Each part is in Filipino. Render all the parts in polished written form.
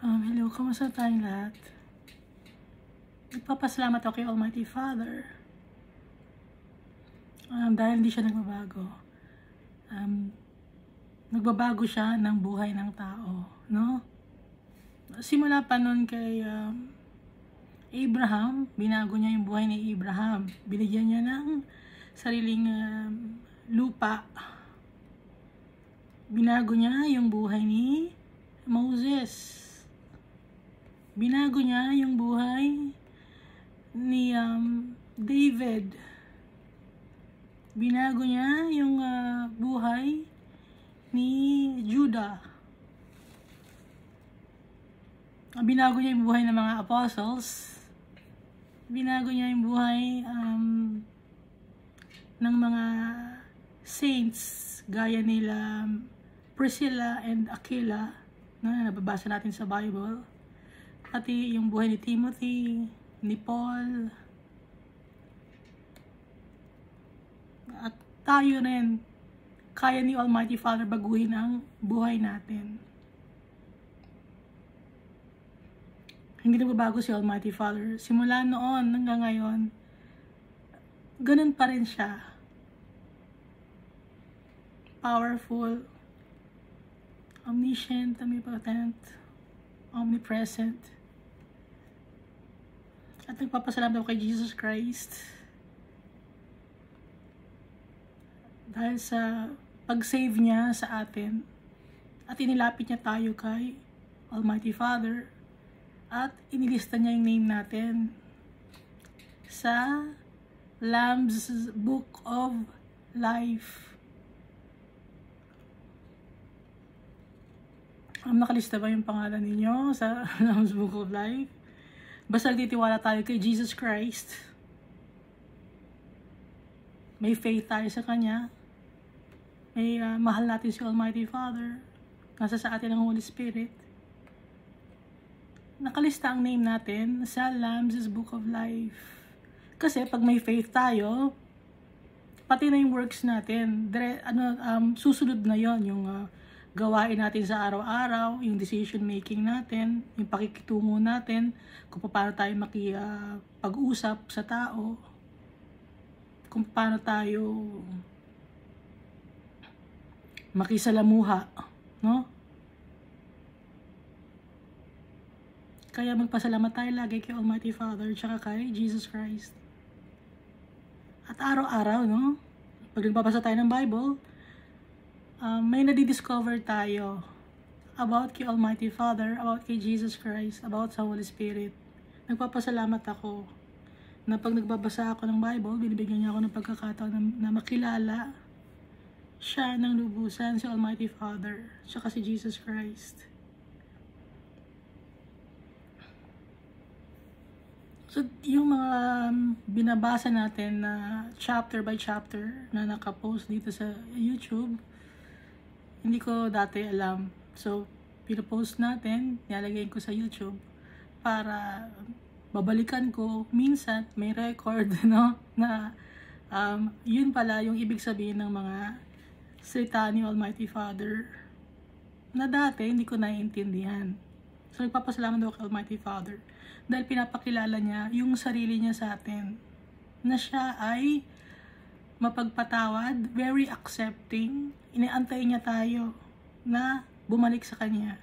Hello, kamusta tayong lahat? Nagpapasalamat ako kay Almighty Father dahil hindi siya nagbabago. Nagbabago siya ng buhay ng tao, no? Simula pa nun kay Abraham, binago niya yung buhay ni Abraham. Binigyan niya ng sariling lupa. Binago niya yung buhay ni Moses. Binago niya yung buhay ni David. Binago niya yung buhay ni Judah. Binago niya yung buhay ng mga apostles. Binago niya yung buhay ng mga saints gaya nila Priscilla and Aquila na nababasa natin sa Bible. Pati yung buhay ni Timothy, ni Paul. At tayo rin, kaya ni Almighty Father baguhin ang buhay natin. Hindi nagbabago si Almighty Father. Simula noon hanggang ngayon, ganun pa rin siya. Powerful, omniscient, omnipotent, omnipresent. At nagpapasalamat ako kay Jesus Christ dahil sa pag-save niya sa atin at inilapit niya tayo kay Almighty Father at inilista niya yung name natin sa Lamb's Book of Life. Nakalista ba yung pangalan ninyo sa Lamb's Book of Life? Basta nagtitiwala tayo kay Jesus Christ. May faith tayo sa Kanya. May mahal natin si Almighty Father. Nasa sa atin ang Holy Spirit. Nakalista ang name natin sa Lamb's Book of Life. Kasi pag may faith tayo, pati na yung works natin, susunod na yon yung gawain natin sa araw-araw, yung decision making natin, yung pakikitungo natin, kung paano tayo makipag-usap sa tao, kung paano tayo makisalamuha, no? Kaya magpasalamat tayo lagi kay Almighty Father tsaka kay Jesus Christ. At araw-araw, no? Pag nagbabasa tayo ng Bible, may nadidiscover tayo about kay Almighty Father, about kay Jesus Christ, about sa Holy Spirit. Nagpapasalamat ako na pag nagbabasa ako ng Bible, binibigyan niya ako ng pagkakataon na makilala siya ng lubusan, si Almighty Father, siya si Jesus Christ. So, yung mga binabasa natin na chapter by chapter na nakapost dito sa YouTube, hindi ko dati alam. So, pinopost natin, nilalagay ko sa YouTube para babalikan ko. Minsan, may record, no? Na yun pala yung ibig sabihin ng mga salita ni Almighty Father na dati hindi ko naiintindihan. So, nagpapasalamat ako kay Almighty Father dahil pinapakilala niya yung sarili niya sa atin na siya ay mapagpatawad, very accepting, inaantay niya tayo na bumalik sa Kanya.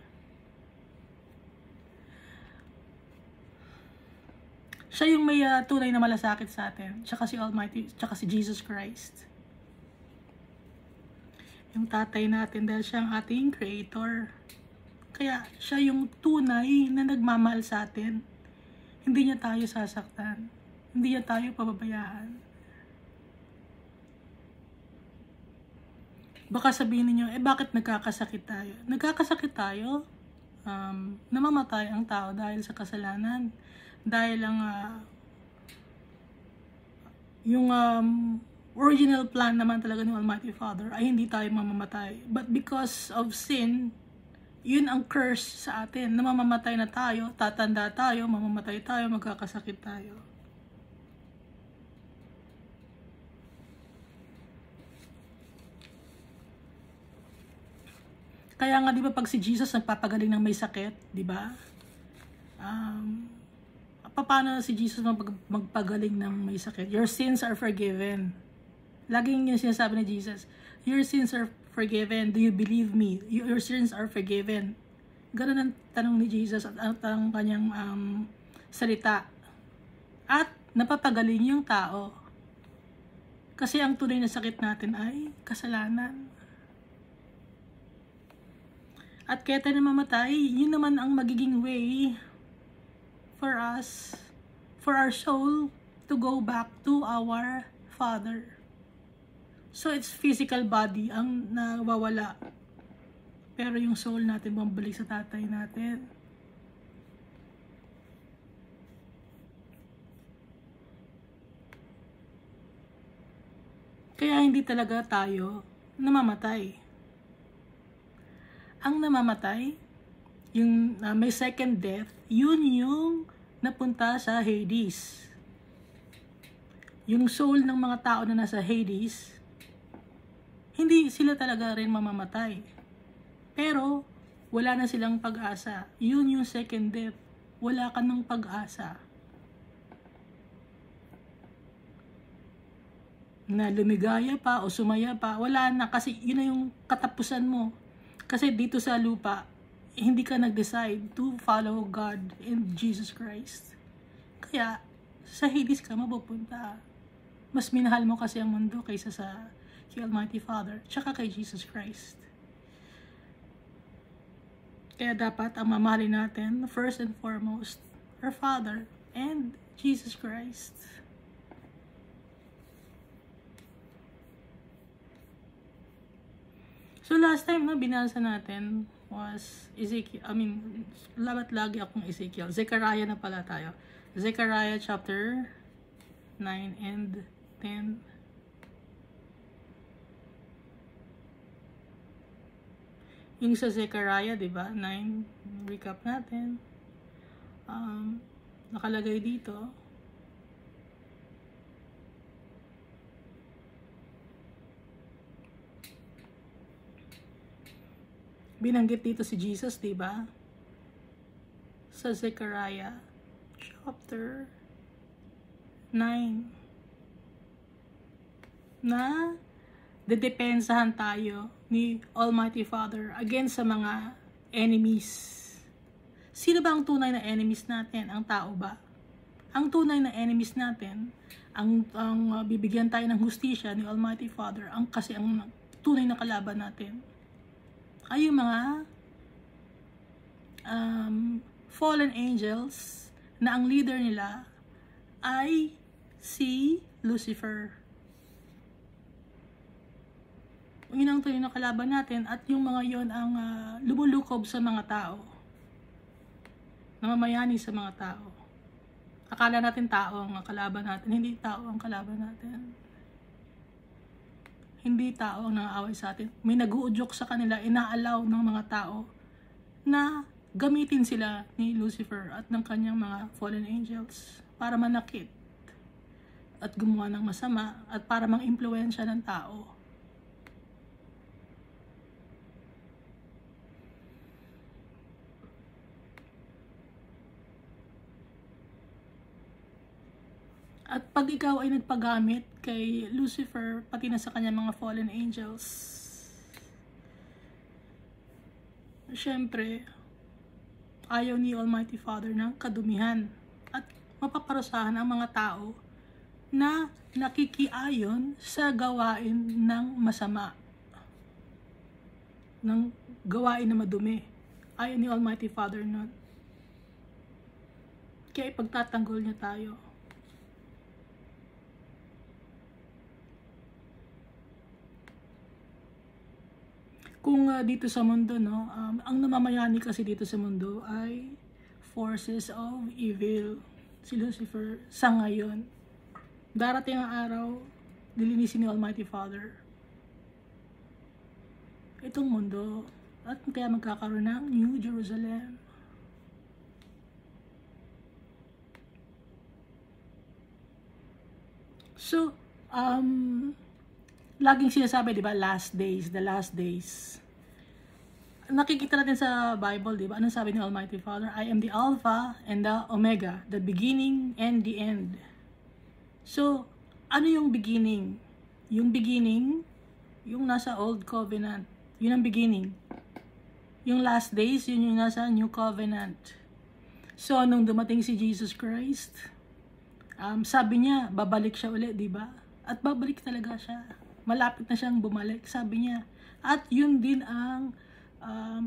Siya yung may tunay na malasakit sa atin, tsaka si Almighty, tsaka si Jesus Christ. Yung tatay natin dahil siya ang ating creator. Kaya siya yung tunay na nagmamahal sa atin. Hindi niya tayo sasaktan. Hindi niya tayo pababayaan. Baka sabihin niyo, bakit nagkakasakit tayo? Nagkakasakit tayo, namamatay ang tao dahil sa kasalanan. Dahil ang yung original plan naman talaga ng Almighty Father ay hindi tayo mamamatay. But because of sin, yun ang curse sa atin. Na mamamatay na tayo, tatanda tayo, mamamatay tayo, magkakasakit tayo. Kaya nga, di ba, pag si Jesus nagpapagaling ng may sakit, di ba? Paano si Jesus magpagaling ng may sakit? Your sins are forgiven. Laging yung sinasabi ni Jesus, your sins are forgiven. Do you believe me? Your sins are forgiven. Ganun ang tanong ni Jesus at ang kanyang salita. At napapagaling yung tao. Kasi ang tunay na sakit natin ay kasalanan. At kaya tayo namamatay, yun naman ang magiging way for us, for our soul to go back to our Father. So it's physical body ang nawawala. Pero yung soul natin bumalik sa tatay natin. Kaya hindi talaga tayo namamatay. Ang namamatay, yung may second death, yun yung napunta sa Hades. Yung soul ng mga tao na nasa Hades, hindi sila talaga rin mamamatay. Pero, wala na silang pag-asa. Yun yung second death. Wala ka ng pag-asa. Na lumigaya pa o sumaya pa, wala na kasi yun na yung katapusan mo. Kasi dito sa lupa, hindi ka nag-decide to follow God and Jesus Christ. Kaya, sa Hades ka mapupunta. Mas minahal mo kasi ang mundo kaysa sa kay Almighty Father, tsaka kay Jesus Christ. Kaya dapat ang mamahalin natin, first and foremost, our Father and Jesus Christ. So last time na binasa natin was Ezekiel, lagi akong Ezekiel. Zechariah na pala tayo. Zechariah chapter 9 and 10. Yung sa Zechariah, di ba? 9, recap natin. Nakalagay dito. Binanggit dito si Jesus, di ba? Sa Zechariah chapter 9 na dedepensahan tayo ni Almighty Father against sa mga enemies. Sino ba ang tunay na enemies natin? Ang tao ba? Ang tunay na enemies natin, ang bibigyan tayo ng hustisya ni Almighty Father, kasi ang tunay na kalaban natin ay yung mga fallen angels na ang leader nila ay si Lucifer. Yun ang tunay na kalaban natin at yung mga yon ang lumulukob sa mga tao. Namamayani sa mga tao. Akala natin tao ang kalaban natin, hindi tao ang kalaban natin. Hindi tao ang nangaaway sa atin. May nag-uudyok sa kanila, inaalaw ng mga tao na gamitin sila ni Lucifer at ng kanyang mga fallen angels para manakit at gumawa ng masama at para mang-impluwensya ng tao. At pag ikaw ay nagpagamit kay Lucifer, pati na sa kanya mga fallen angels, syempre, ayaw ni Almighty Father ng kadumihan. At mapaparusahan ang mga tao na nakikiayon sa gawain ng masama. Ng gawain na madumi. Ayaw ni Almighty Father nun. Kaya ipagtatanggol niya tayo. Kung dito sa mundo, no, ang namamayani kasi dito sa mundo ay forces of evil. Si Lucifer sa ngayon. Darating ang araw, lilinisin ni Almighty Father itong mundo at kaya magkakaroon ng New Jerusalem. So, laging sinasabi, di ba, the last days. nakikita natin sa Bible, di ba? Anong sabi ni Almighty Father? I am the Alpha and the Omega, the beginning and the end. So, ano yung beginning? Yung beginning, yung nasa Old Covenant. Yun ang beginning. Yung last days, yun yung nasa New Covenant. So, nung dumating si Jesus Christ, sabi niya, babalik siya ulit, di ba? At babalik talaga siya. Malapit na siyang bumalik, sabi niya. At yun din ang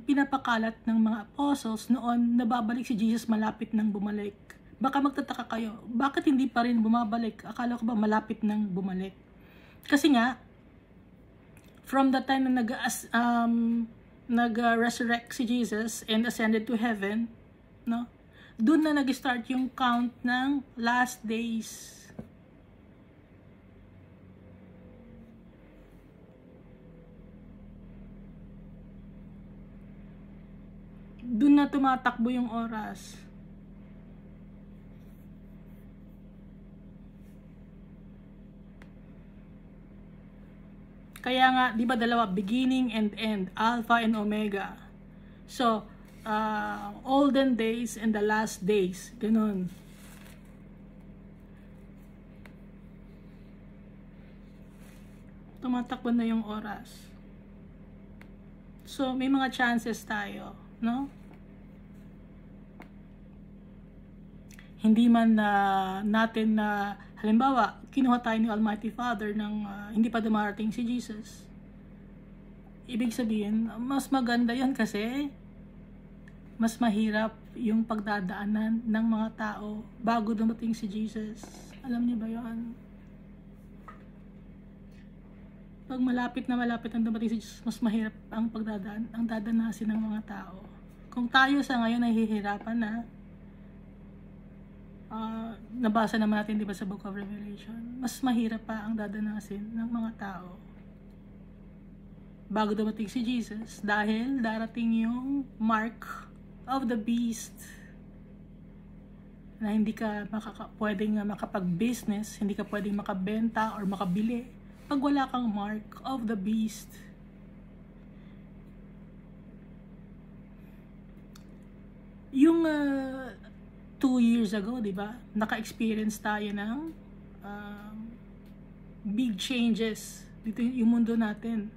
pinapakalat ng mga apostles noon na babalik si Jesus malapit nang bumalik. Baka magtataka kayo, bakit hindi pa rin bumabalik? Akala ko ba malapit nang bumalik? Kasi nga, from the time na nag-resurrect si Jesus and ascended to heaven, no? Doon na nag-start yung count ng last days. Doon na tumatakbo yung oras. Kaya nga, di ba dalawa, beginning and end, Alpha and Omega. So, olden days and the last days, ganun. Tumatakbo na yung oras. So, may mga chances tayo, no? Hindi man natin na halimbawa, kinuha tayo ni Almighty Father ng hindi pa dumarating si Jesus. Ibig sabihin, mas maganda yon kasi mas mahirap yung pagdadaanan ng mga tao bago dumating si Jesus. Alam niyo ba yon? Pag malapit na malapit ang dumating si Jesus, mas mahirap ang ang dadanasin ng mga tao. Kung tayo sa ngayon nahihirapan na, nabasa naman natin, di ba, sa Book of Revelation, mas mahirap pa ang dadanasin ng mga tao bago dumating si Jesus dahil darating yung mark of the beast na hindi ka pwedeng makapag-business, hindi ka pwedeng makabenta or makabili pag wala kang mark of the beast. Yung 2 years ago, di ba? Naka-experience tayo ng big changes dito yung mundo natin.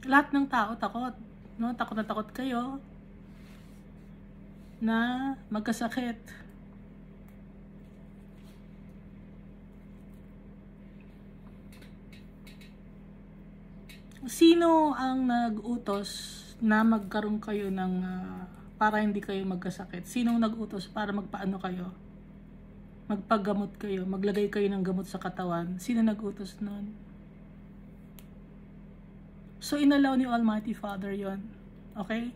Lahat ng tao takot, no? Takot na takot kayo na magkasakit. Sino ang nag-utos na magkaroon kayo ng para hindi kayo magkasakit? Sinong nag-utos para magpaano kayo? Magpagamot kayo, maglagay kayo ng gamot sa katawan? Sino nag-utos nun? So, inalaw ni Almighty Father yon. Okay?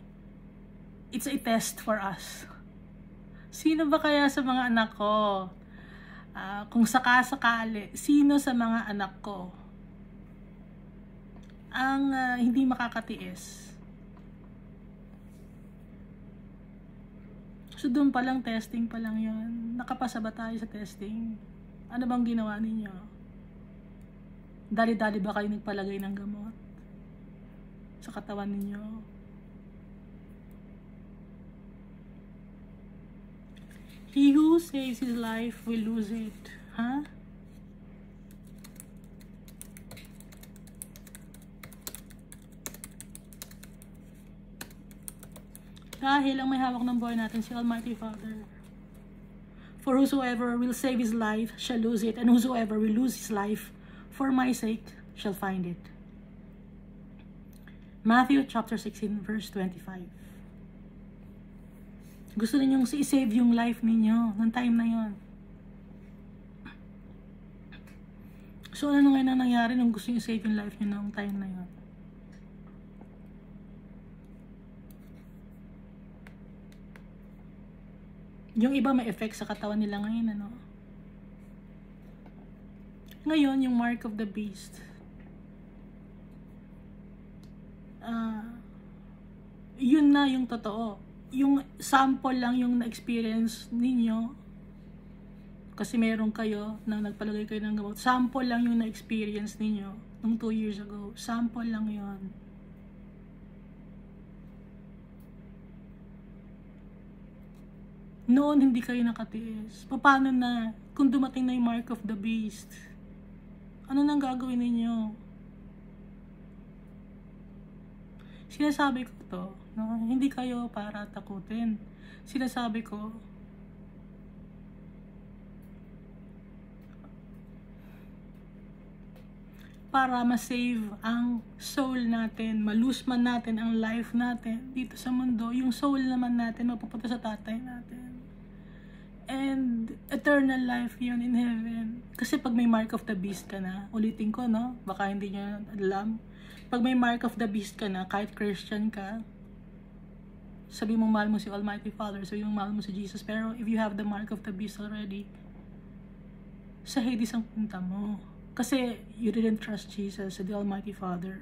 It's a test for us. Sino ba kaya sa mga anak ko? Kung sakasakali, sino sa mga anak ko ang hindi makakatiis? So, doon pa lang, testing pa lang yun. Nakapasa ba tayo sa testing? Ano bang ginawa ninyo? Dali-dali ba kayo nagpalagay ng gamot sa katawan ninyo? He who saves his life will lose it. Huh? Dahil ang may hawak ng buhay natin si Almighty Father. For whosoever will save his life shall lose it, and whosoever will lose his life for my sake shall find it. Matthew chapter 16 verse 25. Gusto ninyong i-save yung life ninyo ng time na yon. So ano ngayon ang nangyari nung gusto nyo i-save yung life nyo ng time na yon? Yung iba may effect sa katawan nila ngayon, ano? Ngayon, yung mark of the beast. Yun na yung totoo. Yung sample lang yung na-experience ninyo. Kasi meron kayo na nagpalagay kayo ng gamot. Sample lang yung na-experience ninyo nung 2 years ago. Sample lang yon. Noon, hindi kayo nakatiis. Paano na kung dumating na yung mark of the beast? Ano nang gagawin ninyo? Sinasabi ko to, no? Hindi kayo para takutin. Sinasabi ko, para ma-save ang soul natin, malose man natin ang life natin dito sa mundo, yung soul naman natin mapupunta sa tatay natin. And eternal life yun in heaven. Kasi pag may mark of the beast ka na, ulitin ko, no? Baka hindi nyo alam. Pag may mark of the beast ka na, kahit Christian ka, sabi mong mahal mo si Almighty Father, sabi mong mahal mo si Jesus, pero if you have the mark of the beast already, sa Hades ang punta mo. Kasi you didn't trust Jesus, the Almighty Father.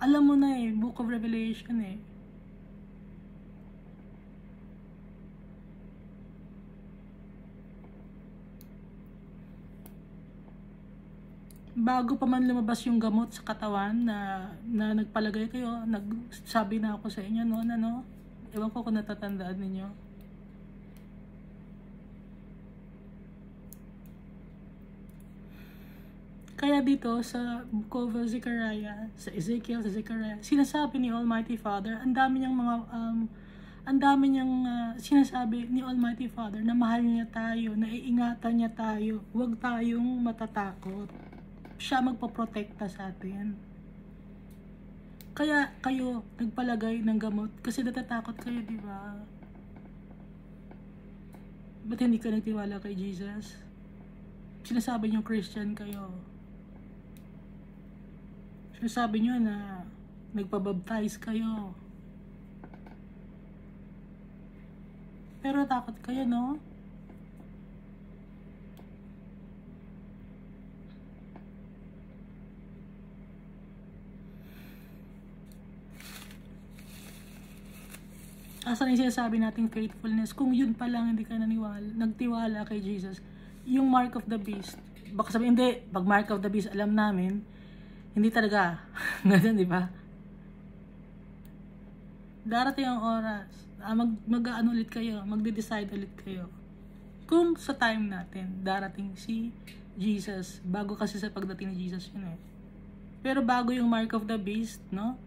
Alam mo na eh, Book of Revelation eh. Bago pa man lumabas yung gamot sa katawan na nagpalagay kayo, nagsabi na ako sa inyo noon, ano? Ewan ko kung natatandaan ninyo. Kaya dito sa Book of Zechariah, sa Ezekiel, sa Zechariah, sinasabi ni Almighty Father, ang dami niyang sinasabi ni Almighty Father na mahal niya tayo, na iingatan niya tayo, huwag tayong matatakot. Siya magpoprotekta sa atin. Kaya kayo nagpalagay ng gamot kasi natatakot kayo, di ba? Ba't hindi ka nagtiwala kay Jesus? Sinasabi niyo Christian kayo. Sinasabi niyo na nagpabaptize kayo. Pero takot kayo, no? Asan yung sinasabi nating faithfulness? Kung yun pa lang hindi ka nagtiwala kay Jesus, yung mark of the beast. Baka sabihin, hindi, pag mark of the beast, alam namin, hindi talaga. Ganun, di ba? Darating ang oras, mag-ano ulit kayo, magde-decide ulit kayo. Kung sa time natin, darating si Jesus, bago kasi sa pagdating ni Jesus yun eh. Pero bago yung mark of the beast, no?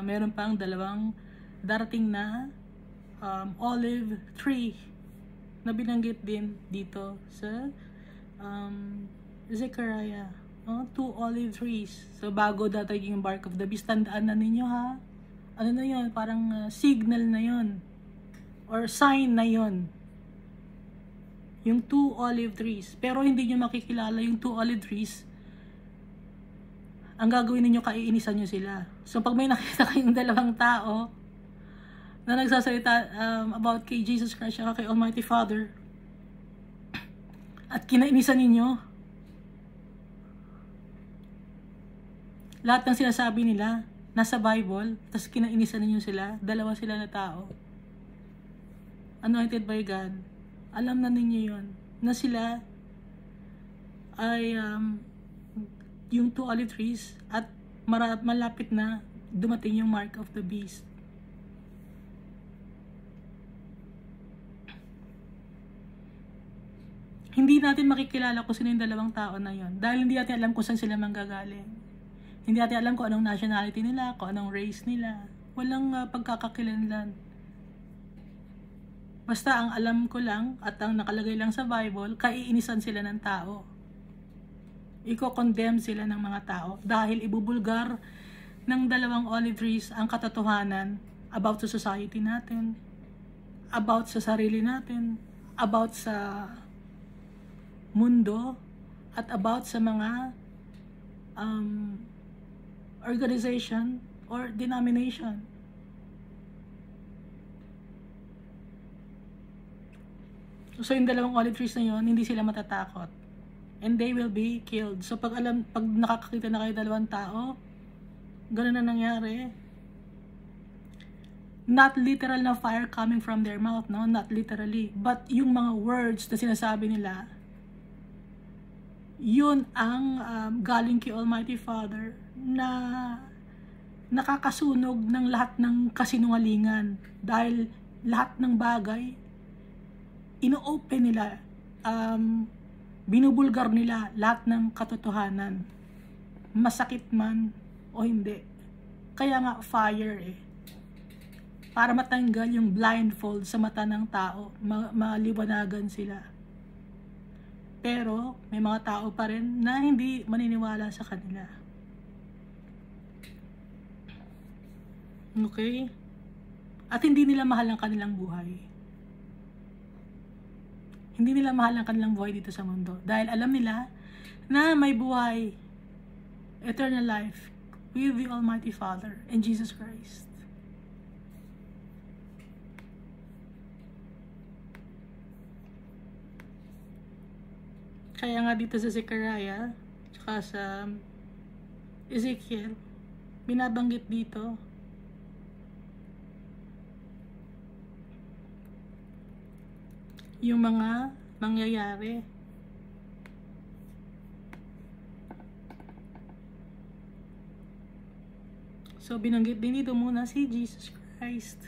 Meron pang dalawang darating na olive tree na binanggit din dito sa Zechariah, no? 2 olive trees. So bago dadating yung mark of the beast, tandaan na ninyo ha. Ano na yun? Parang signal na yun or sign na yun, yung 2 olive trees. Pero hindi nyo makikilala yung 2 olive trees. Ang gagawin ninyo, kaiinisan nyo sila. So pag may nakita kayong dalawang tao na nagsasalita about kay Jesus Christ at kay Almighty Father, at kinainisan ninyo lahat ng sinasabi nila nasa Bible, tapos kinainisan ninyo sila, dalawa sila na tao anointed by God, alam na ninyo yon na sila ay yung 2 olive trees at malapit na dumating yung mark of the beast. Hindi natin makikilala kung sino yung dalawang tao na yon dahil hindi natin alam kung saan sila manggagaling. Hindi natin alam kung anong nationality nila, kung anong race nila. Walang pagkakakilanlan. Basta ang alam ko lang at ang nakalagay lang sa Bible, kaiinisan sila ng tao. Iko-condemn sila ng mga tao dahil ibubulgar ng dalawang olive trees ang katotohanan about sa society natin, about sa sarili natin, about sa mundo, at about sa mga organization or denomination. So yung dalawang olive trees na yun, hindi sila matatakot. And they will be killed. So pag nakakakita na kayo dalawang tao, ganun na nangyari. Not literal na fire coming from their mouth, no? Not literally. But yung mga words na sinasabi nila, yun ang galing kay Almighty Father na nakakasunog ng lahat ng kasinungalingan, dahil lahat ng bagay ino-open nila, binubulgar nila lahat ng katotohanan, masakit man o hindi. Kaya nga fire para matanggal yung blindfold sa mata ng tao, maliwanagan sila. Pero may mga tao pa rin na hindi maniniwala sa kanila. Okay? At hindi nila mahal ang kanilang buhay. Hindi nila mahal ang kanilang buhay dito sa mundo. Dahil alam nila na may buhay, eternal life, with the Almighty Father and Jesus Christ. Kaya nga dito sa Zechariah, tsaka sa Ezekiel, binabanggit dito yung mga mangyayari. So, binanggit din dito muna si Jesus Christ.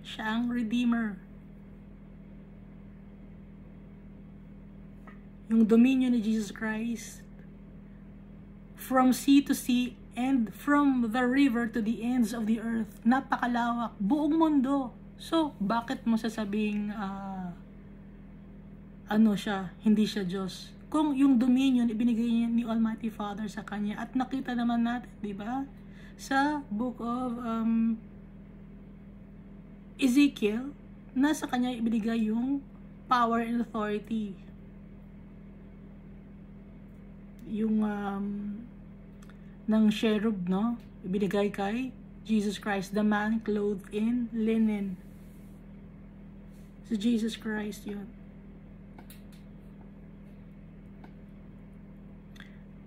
Siya ang Redeemer. Yung dominion ni Jesus Christ, from sea to sea and from the river to the ends of the earth, napakalawak, buong mundo. So, bakit mo sasabing siya, hindi siya Diyos? Kung yung dominion ibinigay niya ni Almighty Father sa kanya, at nakita naman natin, di ba, sa book of Ezekiel, na sa kanya ibinigay yung power and authority. Yung ng cherub, no? Ibinigay kay Jesus Christ, the man clothed in linen. So, Jesus Christ yun.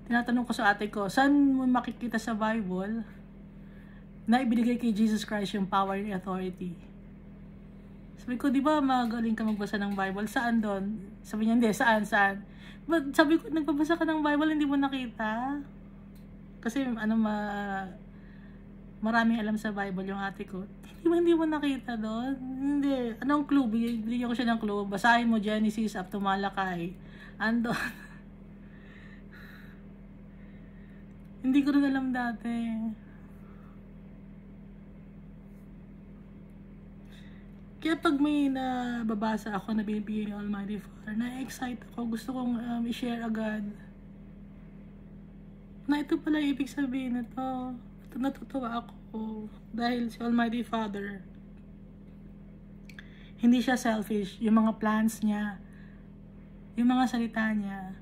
Tinatanong ko sa ate ko, saan mo makikita sa Bible na ibinigay kay Jesus Christ yung power and authority? Sabi ko, di ba magaling ka magbasa ng Bible? Saan doon? Sabi niya, hindi, saan? But sabi ko, nagbabasa ka ng Bible, hindi mo nakita? Kasi maraming alam sa Bible yung ate ko. Hindi mo nakita doon? Hindi. Anong clue? Bigyan ko siya ng clue. Basahin mo Genesis up to Malakay. Andon. Hindi ko rin alam dati. Kaya pag may nababasa ako na binibigay ni Almighty Father, na-excite ako, gusto kong i-share agad. Na ito pala ibig sabihin na to. Natutuwa ako dahil si Almighty Father, hindi siya selfish. Yung mga plans niya, yung mga salita niya,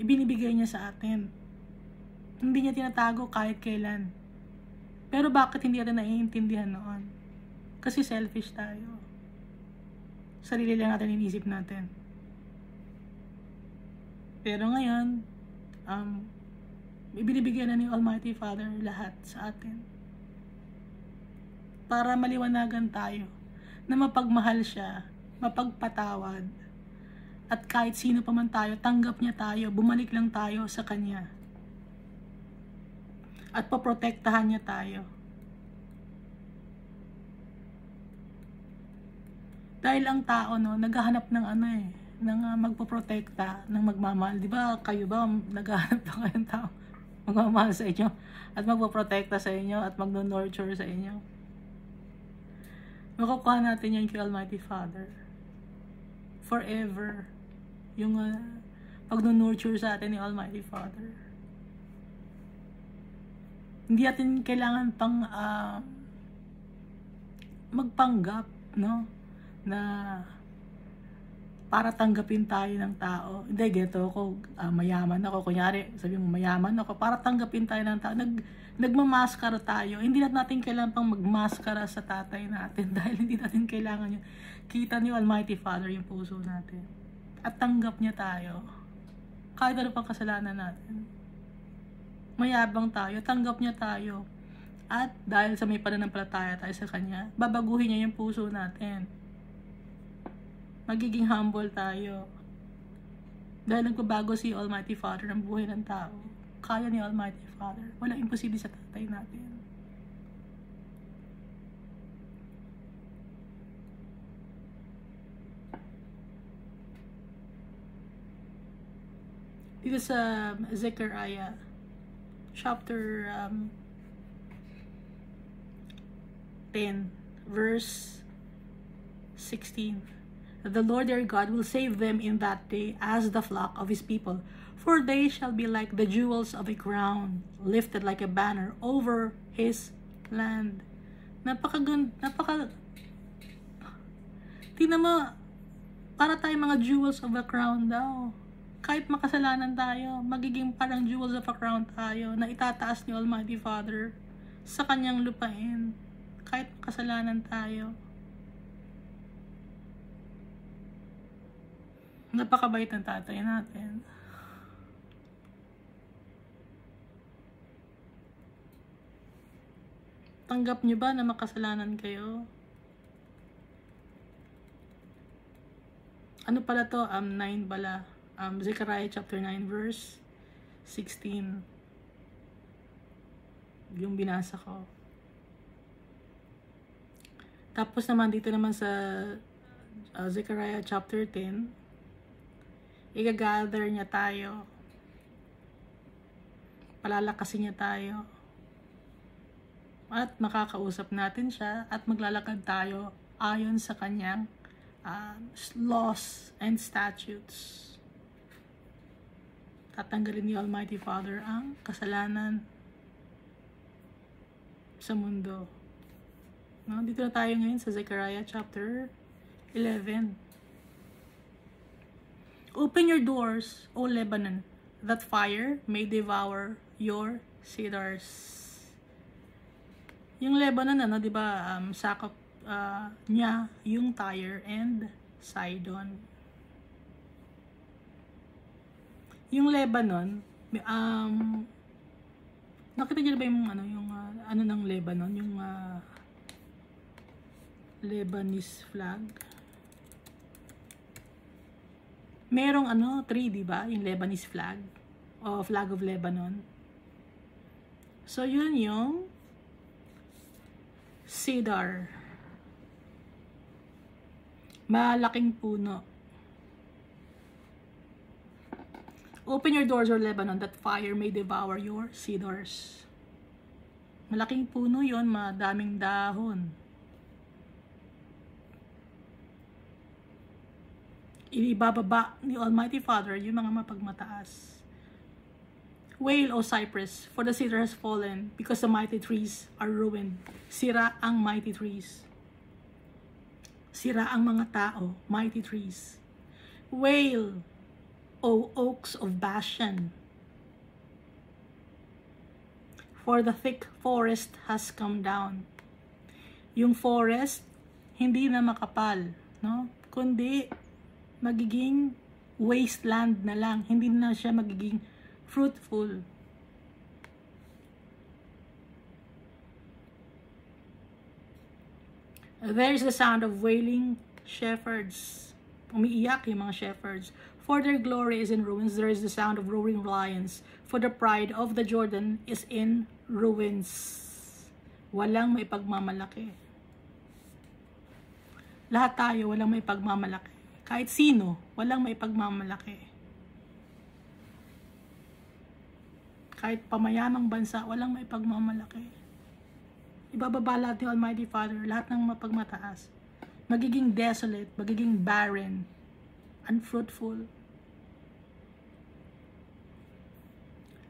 ibinibigay niya sa atin. Hindi niya tinatago kahit kailan. Pero bakit hindi natin naiintindihan noon? Kasi selfish tayo. Sarili lang natin inisip natin. Pero ngayon, ibinibigyan na ni Almighty Father lahat sa atin. Para maliwanagan tayo na mapagmahal siya, mapagpatawad, at kahit sino pa man tayo, tanggap niya tayo, bumalik lang tayo sa Kanya. At poprotektahan niya tayo. Dahil ang tao, naghahanap ng ng magpoprotekta, ng magmamahal. Di ba, kayo ba, naghahanap na kayo ng tao, magmamahal sa inyo, at magpoprotekta sa inyo, at magno-nurture sa inyo? Makukuha natin yan kay Almighty Father. Forever. Yung pag-nurture sa atin ni Almighty Father. Hindi natin kailangan pang magpanggap, no? Na para tanggapin tayo ng tao. Hindi, geto ako, mayaman ako. Kunyari, sabi mo, mayaman ako. Para tanggapin tayo ng tao. Nagmamaskara tayo. Hindi natin kailangan pang magmaskara sa tatay natin dahil hindi natin kailangan yun. Kita ni Almighty Father yung puso natin. At tanggap niya tayo. Kahit ano pang kasalanan natin. Mayabang tayo, tanggap niya tayo. At dahil sa may pananampalataya tayo sa Kanya, babaguhin niya yung puso natin. magiging humble tayo. Dahil nagbabago si Almighty Father ng buhay ng tao. Kaya ni Almighty Father. Walang imposible sa tatay natin. Dito sa Zechariah chapter 10 verse 16. The Lord their God will save them in that day as the flock of his people, for they shall be like the jewels of a crown, lifted like a banner over his land. Tingnan mo, para tayo mga jewels of a crown daw. Kahit makasalanan tayo, magiging parang jewels of a crown tayo na itataas ni Almighty Father sa kanyang lupain. Kahit makasalanan tayo. Napakabait ng tatay natin. Tanggap niyo ba na makasalanan kayo? Ano pala to? 9 pala. Zechariah chapter 9 verse 16. Yung binasa ko. Tapos naman dito naman sa Zechariah chapter 10, i-gather niya tayo. Palalakasin niya tayo. At makakausap natin siya at maglalakad tayo ayon sa kanyang laws and statutes. Tatanggalin ni Almighty Father ang kasalanan sa mundo. No? Dito na tayo ngayon sa Zechariah chapter 11. Open your doors, O Lebanon, that fire may devour your cedars. Yung Lebanon, di ba, sakop niya yung Tyre and Sidon. Yung Lebanon, nakita niyo ba yung ano ng Lebanon, yung Lebanese flag? Merong 3, di ba? Yung Lebanese flag o flag of Lebanon. So yun yung cedar. Malaking puno. Open your doors, O Lebanon, that fire may devour your cedars. Malaking puno yon, madaming dahon. Ibababa ni Almighty Father yung mga mapagmataas. Wail, O cypress, for the cedar has fallen, because the mighty trees are ruined. Sira ang mighty trees. Sira ang mga tao, mighty trees. Wail, O oaks of Bashan, for the thick forest has come down. Yung forest, hindi na makapal, no? Kundi magiging wasteland na lang. Hindi na siya magiging fruitful. There's the sound of wailing shepherds. Umiiyak yung mga shepherds. For their glory is in ruins. There is the sound of roaring lions. For the pride of the Jordan is in ruins. Walang may pagmamalaki. Lahat tayo walang may pagmamalaki. Kahit sino, walang may pagmamalaki. Kahit pamayamang bansa, walang may pagmamalaki. Ibababa lahat ni Almighty Father, lahat ng mapagmataas. Magiging desolate, magiging barren, unfruitful.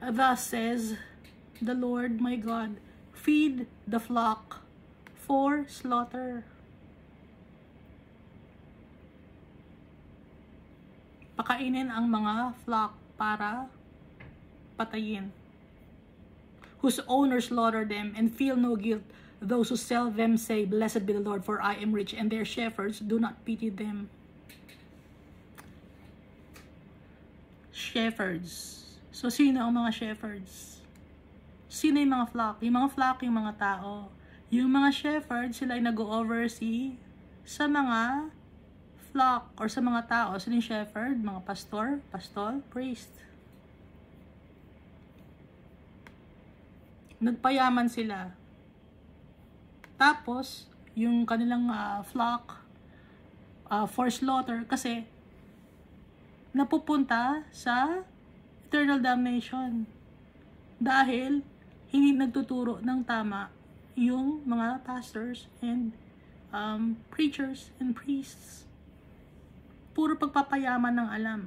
Thus says the Lord my God, feed the flock for slaughter. Pakainin ang mga flock para patayin. Whose owners slaughter them and feel no guilt. Those who sell them say, blessed be the Lord, for I am rich, and their shepherds do not pity them. Shepherds. So, sino ang mga shepherds? Sino yung mga flock? Yung mga flock, yung mga tao. Yung mga shepherds, sila ay nag-oversee sa mga flock or sa mga tao, sila yung shepherd, mga pastor, pastol, priest. Nagpayaman sila. Tapos, yung kanilang flock for slaughter kasi napupunta sa eternal damnation. Dahil hindi nagtuturo ng tama yung mga pastors and preachers and priests. Puro pagpapayaman ng alam.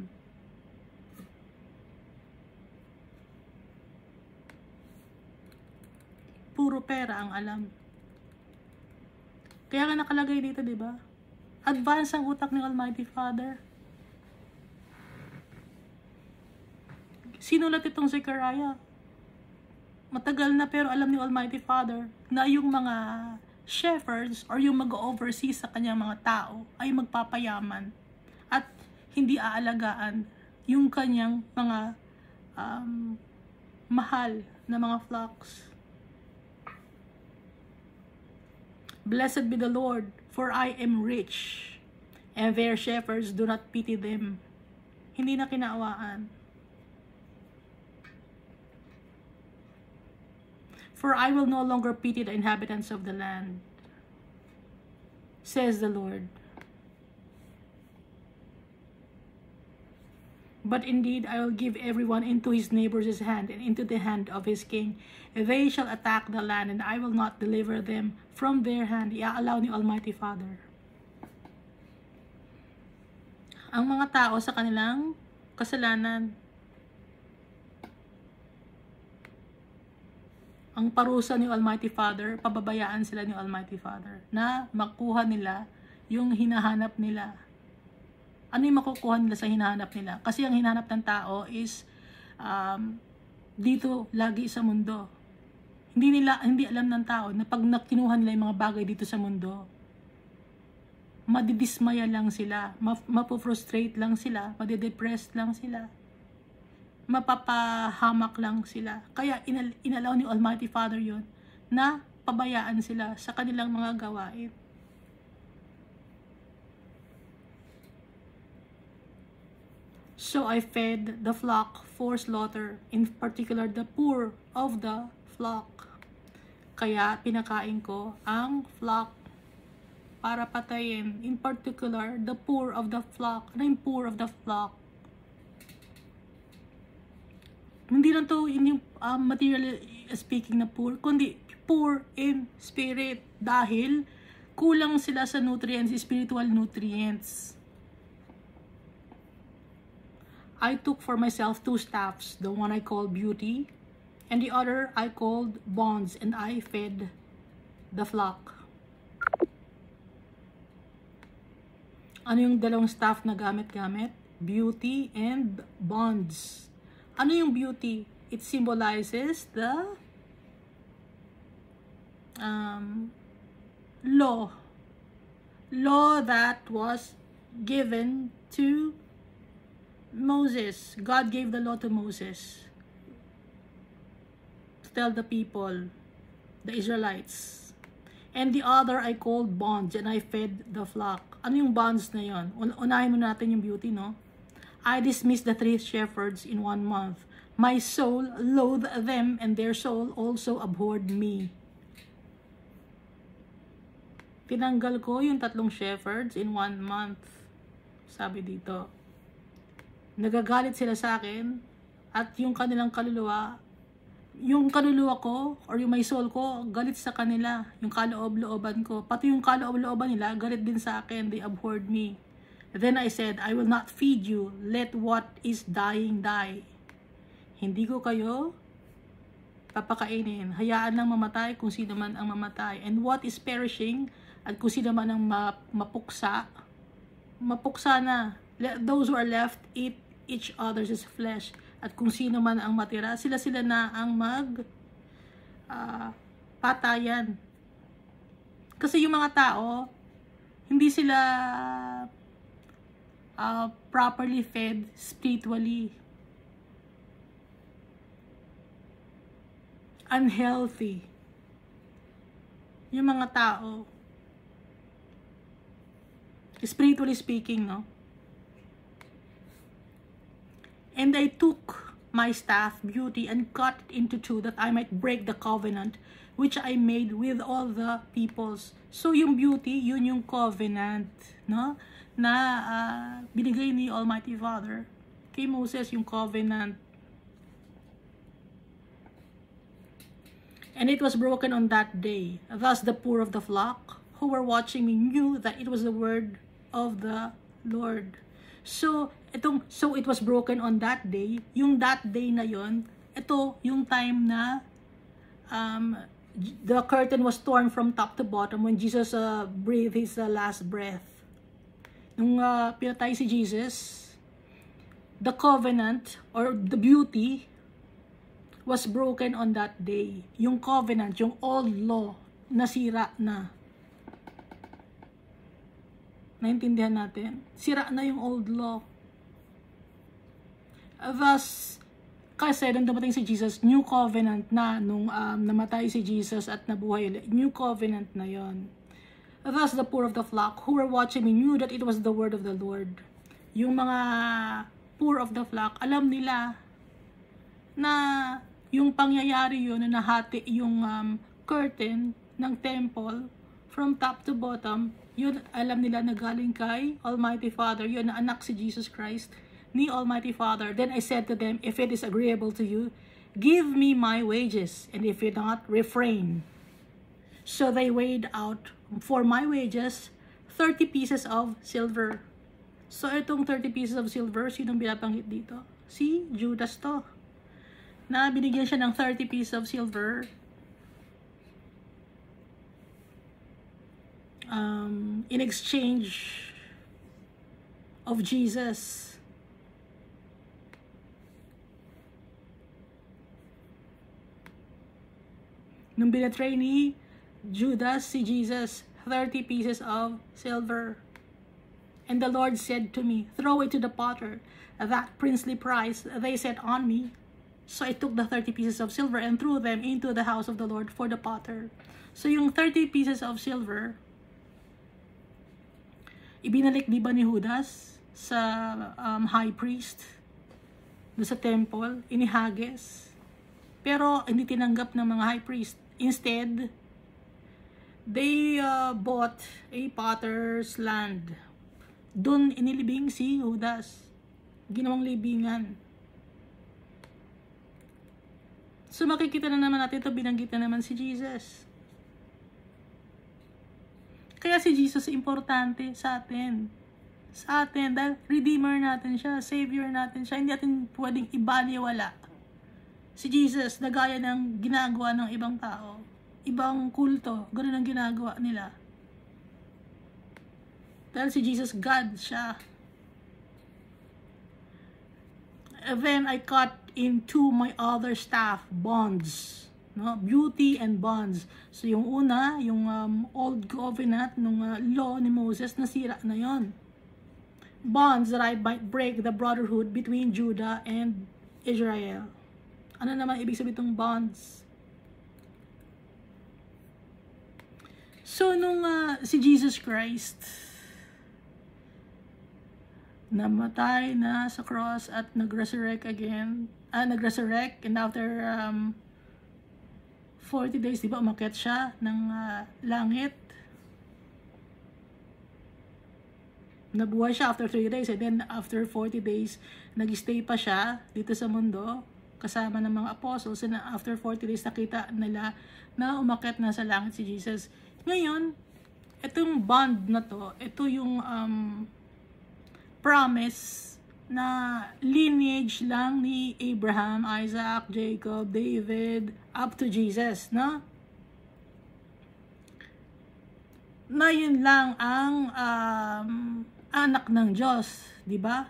Puro pera ang alam. Kaya nga nakalagay dito, di ba? Advance ang utak ng Almighty Father. Sinulat itong Zechariah. Matagal na pero alam ni Almighty Father na yung mga shepherds or yung mag-oversee sa kanyang mga tao ay magpapayaman at hindi aalagaan yung kanyang mga mahal na mga flocks. Blessed be the Lord, for I am rich, and their shepherds do not pity them. Hindi na kinaawaan. For I will no longer pity the inhabitants of the land, says the Lord. But indeed, I will give everyone into his neighbor's hand and into the hand of his king. They shall attack the land, and I will not deliver them from their hand. Iaalaw ni Almighty Father. Ang mga tao sa kanilang kasalanan, ang parusa ni Almighty Father, pababayaan sila ni Almighty Father na makuha nila yung hinahanap nila. Ano yung makukuha nila sa hinahanap nila? Kasi ang hinahanap ng tao is dito lagi sa mundo. Hindi alam ng tao na pag kinuha nila yung mga bagay dito sa mundo, madidismaya lang sila, mapofrustrate lang sila, madidepressed lang sila, mapapahamak lang sila. Kaya inalaw ni Almighty Father yun na pabayaan sila sa kanilang mga gawain. So I fed the flock for slaughter, in particular the poor of the flock. Kaya pinakain ko ang flock para patayin, in particular the poor of the flock. Ano yung poor of the flock? Hindi lang to yung material speaking na poor, kundi poor in spirit dahil kulang sila sa nutrients, spiritual nutrients. I took for myself 2 staffs, the one I called beauty, and the other I called bonds, and I fed the flock. Ano yung dalawang staff na gamit-gamit? Beauty and bonds. Ano yung beauty? It symbolizes the law. Law that was given to Moses. God gave the law to Moses to tell the people, the Israelites. And the other I called bonds, and I fed the flock. Ano yung bonds na yon? Unahin mo natin yung beauty, no? I dismissed the 3 shepherds in 1 month. My soul loathed them, and their soul also abhorred me. Tinanggal ko yung 3 shepherds in 1 month. Sabi dito. Nagagalit sila sa akin, at yung kanilang kaluluwa, yung kaluluwa ko, or yung my soul ko, galit sa kanila, yung kaloob-looban ko. Pati yung kaloob-looban nila, galit din sa akin, they abhorred me. Then I said, I will not feed you, let what is dying die. Hindi ko kayo papakainin, hayaan lang mamatay kung sino man ang mamatay. And what is perishing, at kung sino man ang mapuksa na. Let those who are left eat each other's flesh. At kung sino man ang matira, sila na ang patayan. Kasi yung mga tao, hindi sila properly fed spiritually. Unhealthy. Yung mga tao. Spiritually speaking, no? And I took my staff, beauty, and cut it into two, that I might break the covenant which I made with all the peoples. So yung beauty, yun yung covenant, no? Na binigay ni Almighty Father kay Moses, yung covenant. And it was broken on that day. Thus the poor of the flock who were watching me knew that it was the word of the Lord. So it was broken on that day. Yung that day na yon, ito yung time na the curtain was torn from top to bottom when Jesus breathed his last breath. Nung pinatay si Jesus, the covenant or the beauty was broken on that day. Yung covenant, yung old law, nasira na. Naintindihan natin? Sira na yung old law. Thus, kasi nung dumating si Jesus, new covenant na, nung namatay si Jesus at nabuhay ulit, new covenant na yon. Thus, the poor of the flock who were watching me knew that it was the word of the Lord. Yung mga poor of the flock, alam nila na yung pangyayari yun, na nahati yung curtain ng temple from top to bottom, yun alam nila na galing kay Almighty Father, yun na anak si Jesus Christ ni Almighty Father. Then I said to them, if it is agreeable to you, give me my wages, and if you not, refrain. So they weighed out for my wages 30 pieces of silver. So itong 30 pieces of silver, sinong binabanggit dito? Si Judas to, na binigyan siya ng 30 pieces of silver in exchange of Jesus. Nung binatray ni Judas si Jesus, 30 pieces of silver. And the Lord said to me, throw it to the potter, that princely price they set on me. So I took the 30 pieces of silver and threw them into the house of the Lord for the potter. So yung 30 pieces of silver, ibinalik di ba ni Judas sa high priest doon sa temple, inihagis. Pero hindi tinanggap ng mga high priest. Instead, they bought a potter's land. Doon inilibing si Judas. Ginawang libingan. So makikita na naman natin ito, binanggit na naman si Jesus. Kaya si Jesus importante sa atin. Sa atin, dahil Redeemer natin siya, Savior natin siya, hindi natin pwedeng ibaliwala. Si Jesus, nagaya ng ginagawa ng ibang tao, ibang kulto, ganoon ang ginagawa nila. Dahil si Jesus, God siya. And then I cut into my other staff, bonds. No? Beauty and bonds. So yung una, yung old covenant, nung law ni Moses, nasira na yon. Bonds that I might break the brotherhood between Judah and Israel. Ano naman ibig sabihin itong bonds? So nung si Jesus Christ namatay na sa cross at nag-resurrect again, nag-resurrect, and after 40 days, di ba, umakyat siya ng langit. Nabuhay siya after 3 days, and then after 40 days, nag-stay pa siya dito sa mundo, kasama ng mga apostles, and after 40 days, nakita nila na umakyat na sa langit si Jesus. Ngayon, itong bond na to, ito yung promise na lineage lang ni Abraham, Isaac, Jacob, David, up to Jesus, no? Na yun lang ang anak ng Diyos, di ba?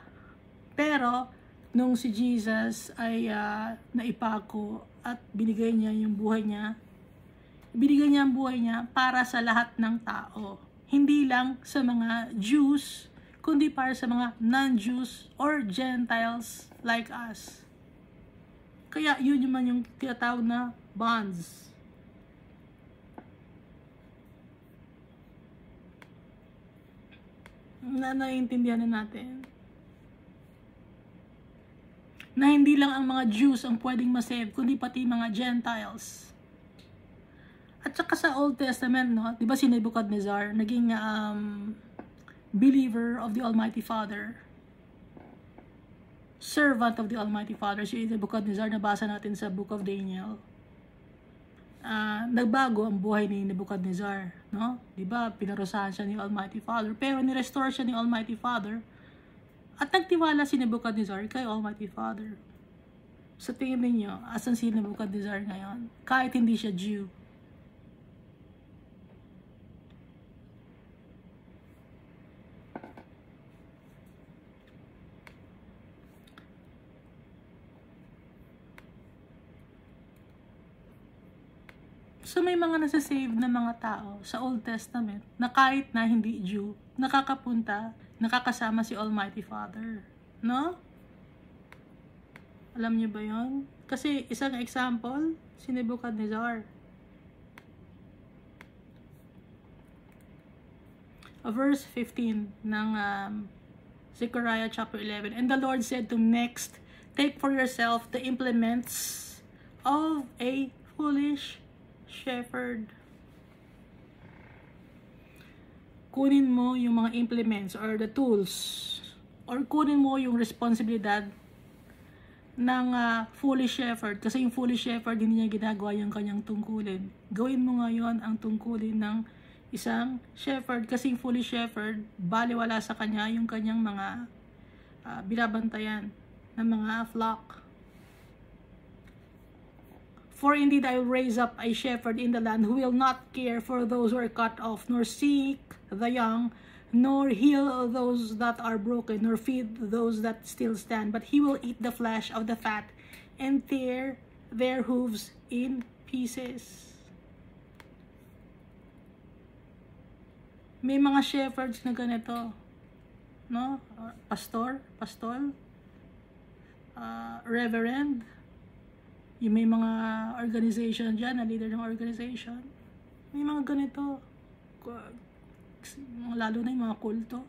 Pero nung si Jesus ay naipako at binigay niya yung buhay niya, binigay niya ang buhay niya para sa lahat ng tao. Hindi lang sa mga Jews, kundi para sa mga non-Jews or Gentiles like us. Kaya yun naman yung tinatawag na bonds. na naiintindihan na natin na hindi lang ang mga Jews ang pwedeng masave, kundi pati mga Gentiles. At saka sa Old Testament, no, di ba si Nebuchadnezzar naging believer of the Almighty Father, servant of the Almighty Father, si Nebuchadnezzar, nabasa natin sa Book of Daniel. Nagbago ang buhay ni Nebuchadnezzar, no? Di ba pinarusahan siya ni Almighty Father, pero ni-restore siya ni Almighty Father. At nagtiwala si Nebuchadnezzar kay Almighty Father. Sa tingin ninyo, asan si Nebuchadnezzar ngayon? Kahit hindi siya Jew. So may mga nasa-save na mga tao sa Old Testament na kahit na hindi Jew, nakakasama si Almighty Father. No? Alam niyo ba yon? Kasi isang example, si Nebuchadnezzar. Verse 15 ng Zechariah chapter 11. And the Lord said to me, next, take for yourself the implements of a foolish shepherd. Kunin mo yung mga implements or the tools, or kunin mo yung responsibilidad ng foolish shepherd, kasi yung foolish shepherd hindi niya ginagawa yung kanyang tungkulin. Gawin mo ngayon ang tungkulin ng isang shepherd, kasi yung foolish shepherd baliwala sa kanya yung kanyang mga binabantayan ng mga flock. For indeed I will raise up a shepherd in the land who will not care for those who are cut off, nor seek the young, nor heal those that are broken, nor feed those that still stand. But he will eat the flesh of the fat and tear their hooves in pieces. May mga shepherds na ganito, no? Pastor, reverend, yung may mga organization dyan, na leader ng organization, may mga ganito, lalo na yung mga kulto.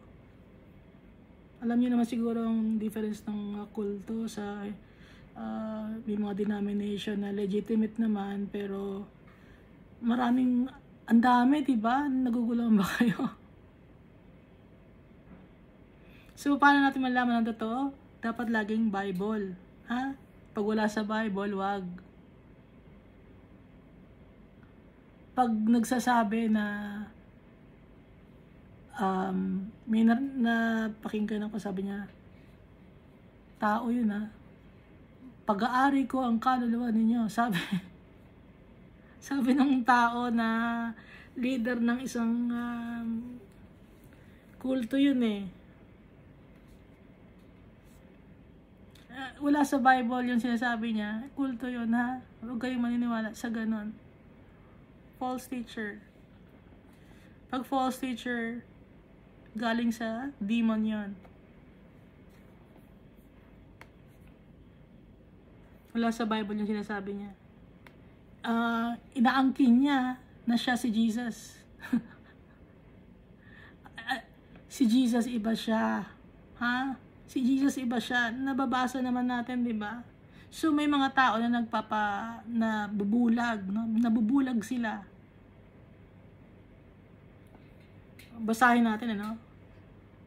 Alam niyo naman siguro ang difference ng kulto sa may mga denomination na legitimate naman, pero maraming, ang dami, diba? Nagugulang ba kayo? So, paano natin malaman ang totoo? Dapat laging Bible, ha? Pag wala sa Bible, wag. Pag nagsasabi na may napakinggan ako, sabi niya, tao yun ha, pag-aari ko ang kaluluwa ninyo, sabi ng tao na leader ng isang kulto yun eh. Wala sa Bible yung sinasabi niya, kulto yun ha, huwag kayong maniniwala sa ganon. False teacher. Pag false teacher, galing sa demon yon. Wala sa Bible yung sinasabi niya. Inaangkin niya na siya si Jesus. Si Jesus iba siya. Ha? Si Jesus iba siya. Nababasa naman natin, di ba? So may mga tao na nabubulag, no? Nabubulag sila. Basahin natin, ano?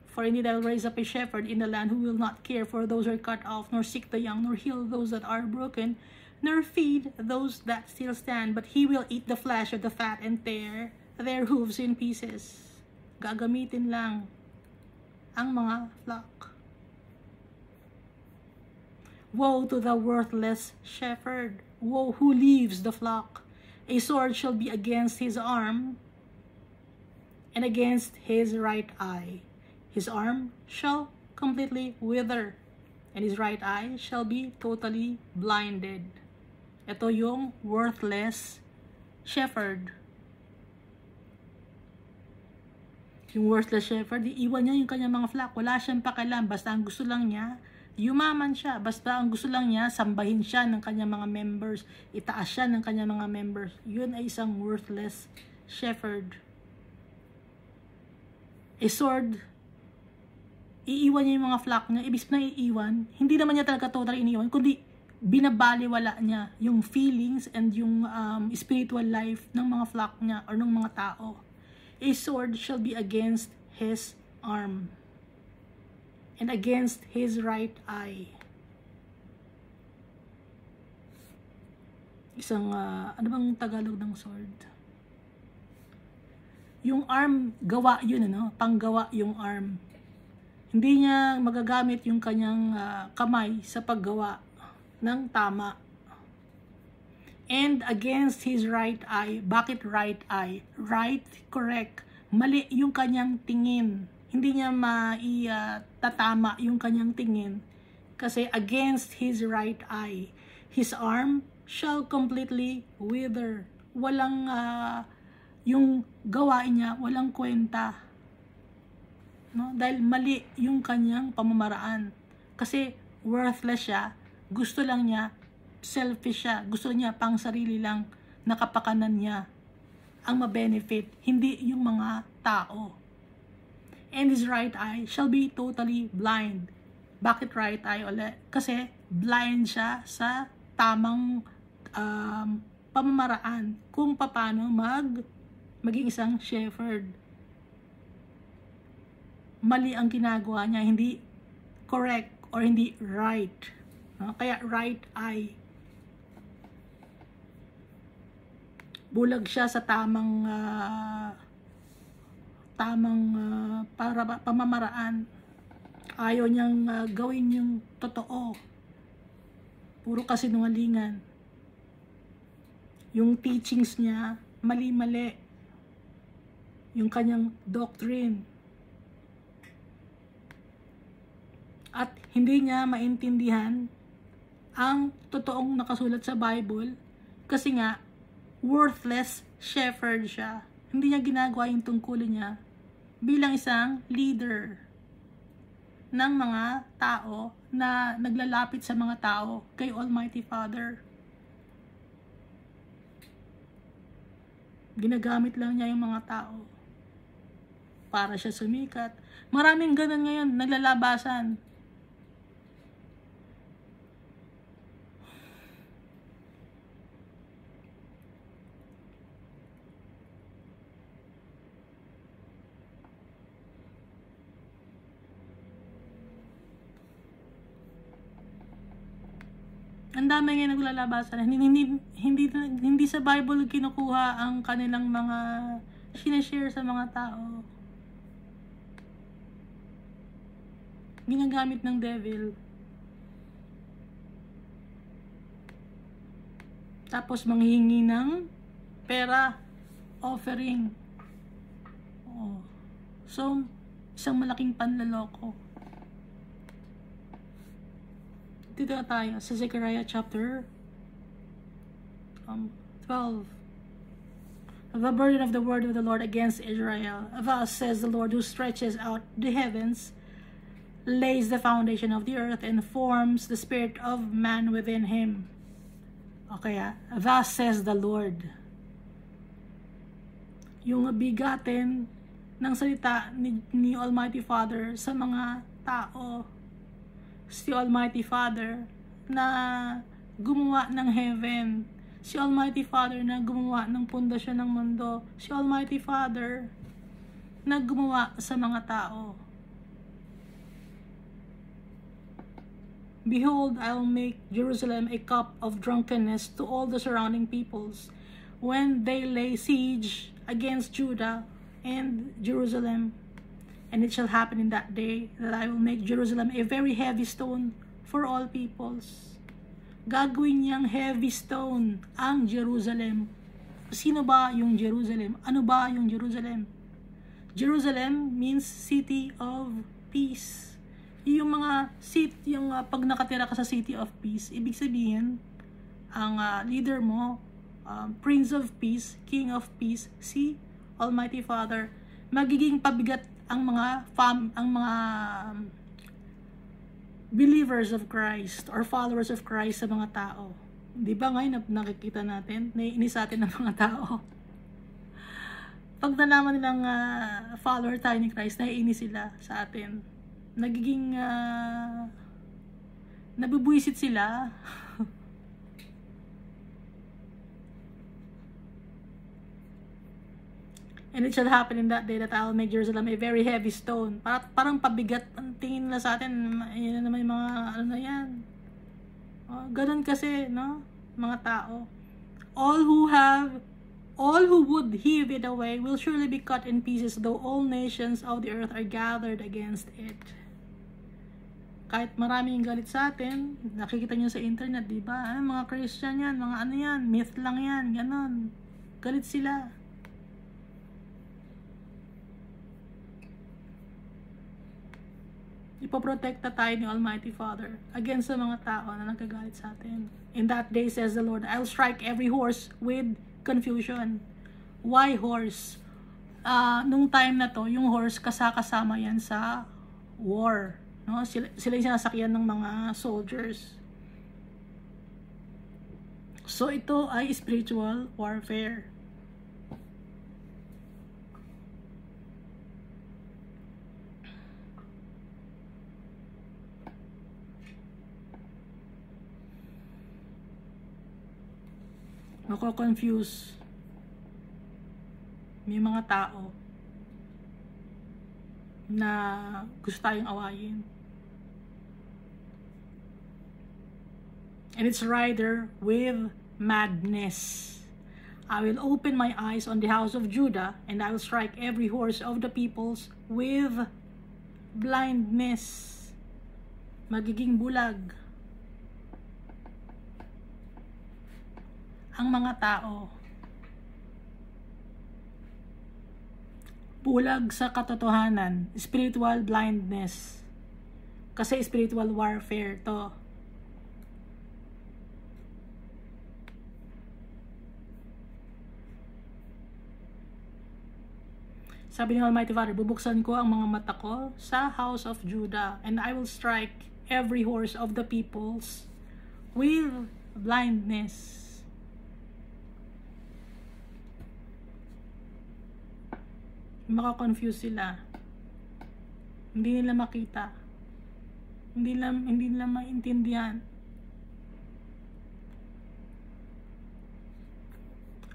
For indeed I will raise up a shepherd in the land who will not care for those who are cut off, nor seek the young, nor heal those that are broken, nor feed those that still stand, but he will eat the flesh of the fat and tear their hooves in pieces. Gagamitin lang ang mga flock. Woe to the worthless shepherd! Woe who leaves the flock! A sword shall be against his arm, and against his right eye. His arm shall completely wither, and his right eye shall be totally blinded. Ito yung worthless shepherd. Yung worthless shepherd, iiwan niya yung kanyang mga flock. Wala siyang pakialam. Basta ang gusto lang niya, yumaman siya. Basta ang gusto lang niya, sambahin siya ng kanyang mga members. Itaas siya ng kanyang mga members. Yun ay isang worthless shepherd. A sword iiwan niya yung mga flock niya. Ibig na iiwan, hindi naman niya talaga totally iniwan, kundi binabaliwala niya yung feelings and yung spiritual life ng mga flock niya or ng mga tao. A sword shall be against his arm and against his right eye. Isang, ano bang Tagalog ng sword? Yung arm, gawa yun, ano? Panggawa yung arm. Hindi niya magagamit yung kanyang kamay sa paggawa ng tama. And against his right eye. Bakit right eye? Right, correct. Mali yung kanyang tingin. Hindi niya maitatama yung kanyang tingin. Kasi against his right eye. His arm shall completely wither. Walang, yung gawain niya, walang kwenta. No? Dahil mali yung kanyang pamamaraan. Kasi worthless siya. Gusto lang niya, selfish siya. Gusto niya pang sarili lang, nakapakanan niya ang ma-benefit, hindi yung mga tao. And his right eye shall be totally blind. Bakit right eye ulit? Kasi blind siya sa tamang pamamaraan kung paano maging isang shepherd. Mali ang ginagawa niya, hindi correct or hindi right. No? Kaya right eye. Bulag siya sa tamang pamamaraan. Ayaw niyang gawin yung totoo. Puro kasinungalingan. Yung teachings niya, mali-mali. Yung kanyang doctrine. At hindi niya maintindihan ang totoong nakasulat sa Bible kasi nga, worthless shepherd siya. Hindi niya ginagawa yung tungkulin niya bilang isang leader ng mga tao na naglalapit sa mga tao kay Almighty Father. Ginagamit lang niya yung mga tao para siya sumikat. Maraming ganun ngayon, naglalabasan. Ang dami ngayon naglalabasan. Hindi sa Bible kinukuha ang kanilang mga sinashare sa mga tao. Ginagamit ng devil. Tapos manghihingi ng pera, offering. Oh. So, isang malaking panlaloko. Dito na tayo sa Zechariah chapter 12. The burden of the word of the Lord against Israel. Thus says the Lord, who stretches out the heavens, lays the foundation of the earth, and forms the spirit of man within him. Okay, thus says the Lord. Yung bigatin ng salita ni Almighty Father sa mga tao. Si Almighty Father na gumawa ng heaven. Si Almighty Father na gumawa ng pundasyon ng mundo. Si Almighty Father na gumawa sa mga tao. Behold, I will make Jerusalem a cup of drunkenness to all the surrounding peoples when they lay siege against Judah and Jerusalem. And it shall happen in that day that I will make Jerusalem a very heavy stone for all peoples. Gagawin niyang heavy stone ang Jerusalem. Sino ba yung Jerusalem? Ano ba yung Jerusalem? Jerusalem means city of peace. Yung mga pag nakatira ka sa city of peace, ibig sabihin, ang leader mo, Prince of Peace, King of Peace, si Almighty Father, magiging pabigat ang mga believers of Christ or followers of Christ sa mga tao. Di ba ngayon nakikita natin, naiinis sa atin ng mga tao. Pag nalaman nilang follower tayo ni Christ, naiinis sila sa atin. nagiging nabubwisit sila. And it shall happen in that day that I'll make Jerusalem a very heavy stone. Parang pabigat ang tingin nila sa atin. Yan naman yung mga ano na yan. Ganun kasi, no? Mga tao. All who would heave it away will surely be cut in pieces, though all nations of the earth are gathered against it. Kahit marami yung galit sa atin, nakikita nyo sa internet, di ba? Mga Christian yan, mga ano yan, myth lang yan, ganon. Galit sila. Ipoprotekta tayo ni Almighty Father against sa mga tao na nagkagalit sa atin. In that day, says the Lord, I'll strike every horse with confusion. Why horse? Nung time na to, yung horse kasama yan sa war. No? Sila yung sinasakyan ng mga soldiers. So ito ay spiritual warfare. Mako-confuse may mga tao na gusto tayong awayin. And it's rider with madness. I will open my eyes on the house of Judah, and I will strike every horse of the peoples with blindness. Magiging bulag ang mga tao. Bulag sa katotohanan, spiritual blindness. Kasi spiritual warfare to. Sabi ng Almighty Father, bubuksan ko ang mga mata ko sa house of Judah, and I will strike every horse of the peoples with blindness. Maka-confuse sila. Hindi nila makita. Hindi nila maintindihan.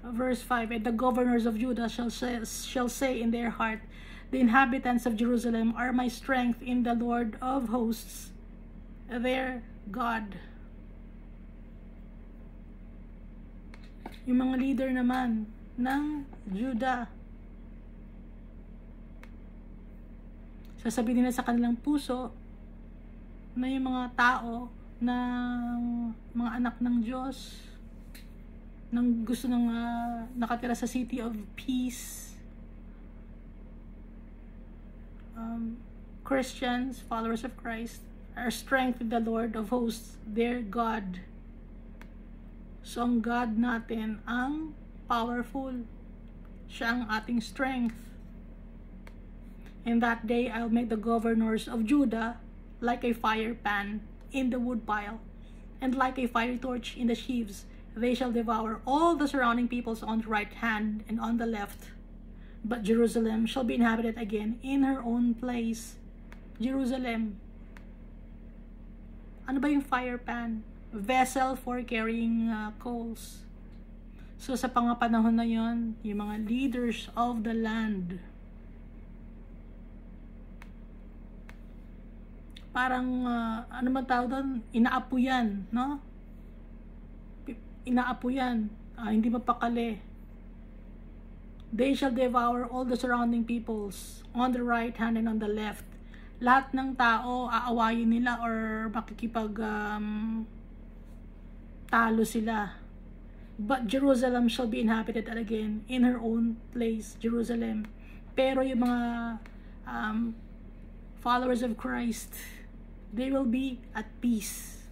Verse 5, and the governors of Judah shall say in their heart, the inhabitants of Jerusalem are my strength in the Lord of hosts, their God. Yung mga leader naman ng Judah, sasabihin nila sa kanilang puso na yung mga tao na mga anak ng Diyos, nang gusto ng nakatira sa city of peace, Christians, followers of Christ, are strength in the Lord of hosts, their God. So ang God natin ang powerful. Siya ang ating strength. In that day, I'll make the governors of Judah like a fire pan in the woodpile, and like a fiery torch in the sheaves. They shall devour all the surrounding peoples on the right hand and on the left. But Jerusalem shall be inhabited again in her own place. Jerusalem. Ano ba yung fire pan? Vessel for carrying coals. So sa pangapanahon na yon, yung mga leaders of the land, parang, ano man tawag doon, inaapo yan, no? Inaapo yan, hindi mapakali. They shall devour all the surrounding peoples on the right hand and on the left. Lahat ng tao, aawayin nila or makikipag talo sila. But Jerusalem shall be inhabited again in her own place, Jerusalem. Pero yung mga followers of Christ, they will be at peace.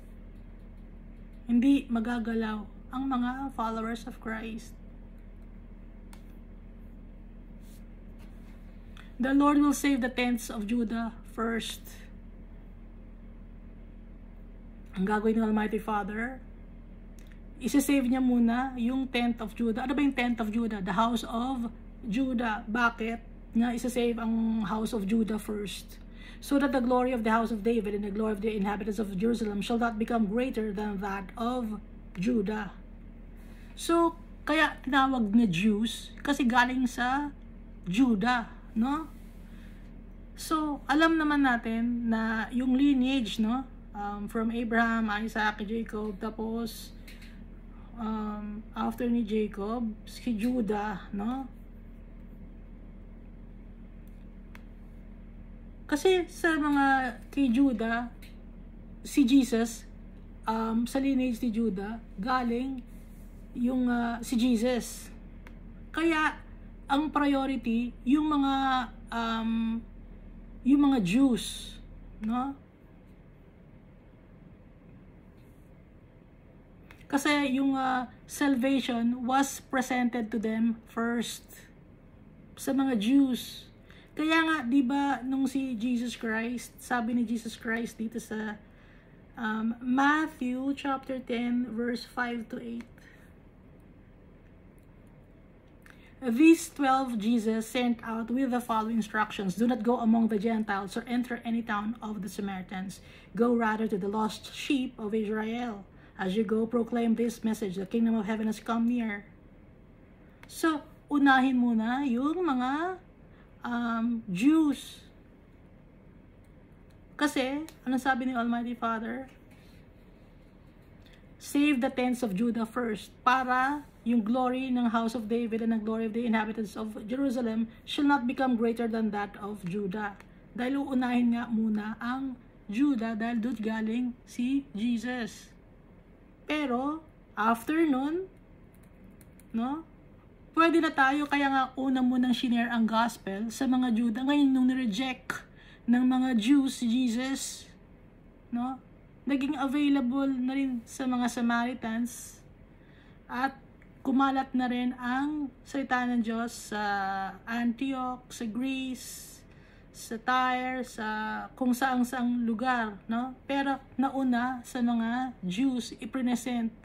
Hindi magagalaw ang mga followers of Christ. The Lord will save the tents of Judah first. Ang gagawin ng Almighty Father, isa-save niya muna yung tent of Judah. Ano ba yung tent of Judah? The house of Judah. Bakit? Na isa-save ang house of Judah first. so that the glory of the house of David and the glory of the inhabitants of Jerusalem shall not become greater than that of Judah. So, kaya tinawag na Jews kasi galing sa Judah, no? So, alam naman natin na yung lineage, no? From Abraham, Isaac, Jacob, tapos after ni Jacob, si Judah, no? Kasi sa mga kay Judah, si Jesus, sa lineage ni Judah, galing yung si Jesus. Kaya ang priority yung mga Jews, no? Kasi yung salvation was presented to them first sa mga Jews. Kaya nga, di ba, nung si Jesus Christ, sabi ni Jesus Christ dito sa Matthew chapter 10 verse 5 to 8. These 12 Jesus sent out with the following instructions: do not go among the Gentiles or enter any town of the Samaritans. Go rather to the lost sheep of Israel. As you go, proclaim this message: the kingdom of heaven has come near. So, unahin muna yung mga Jews. Kasi, ano sabi ni Almighty Father? Save the tents of Judah first, para yung glory ng house of David and the glory of the inhabitants of Jerusalem shall not become greater than that of Judah. Dahil uunahin nga muna ang Judah dahil doon galing si Jesus. Pero, after nun, no, pwede na tayo, kaya nga una munang shinare ang gospel sa mga Judah. Ngayon, nung nireject ng mga Jews si Jesus, no, naging available na rin sa mga Samaritans at kumalat na rin ang salita ng Diyos sa Antioch, sa Greece, sa Tyre, sa kung saang lugar, no? Pero nauna sa mga Jews i-present.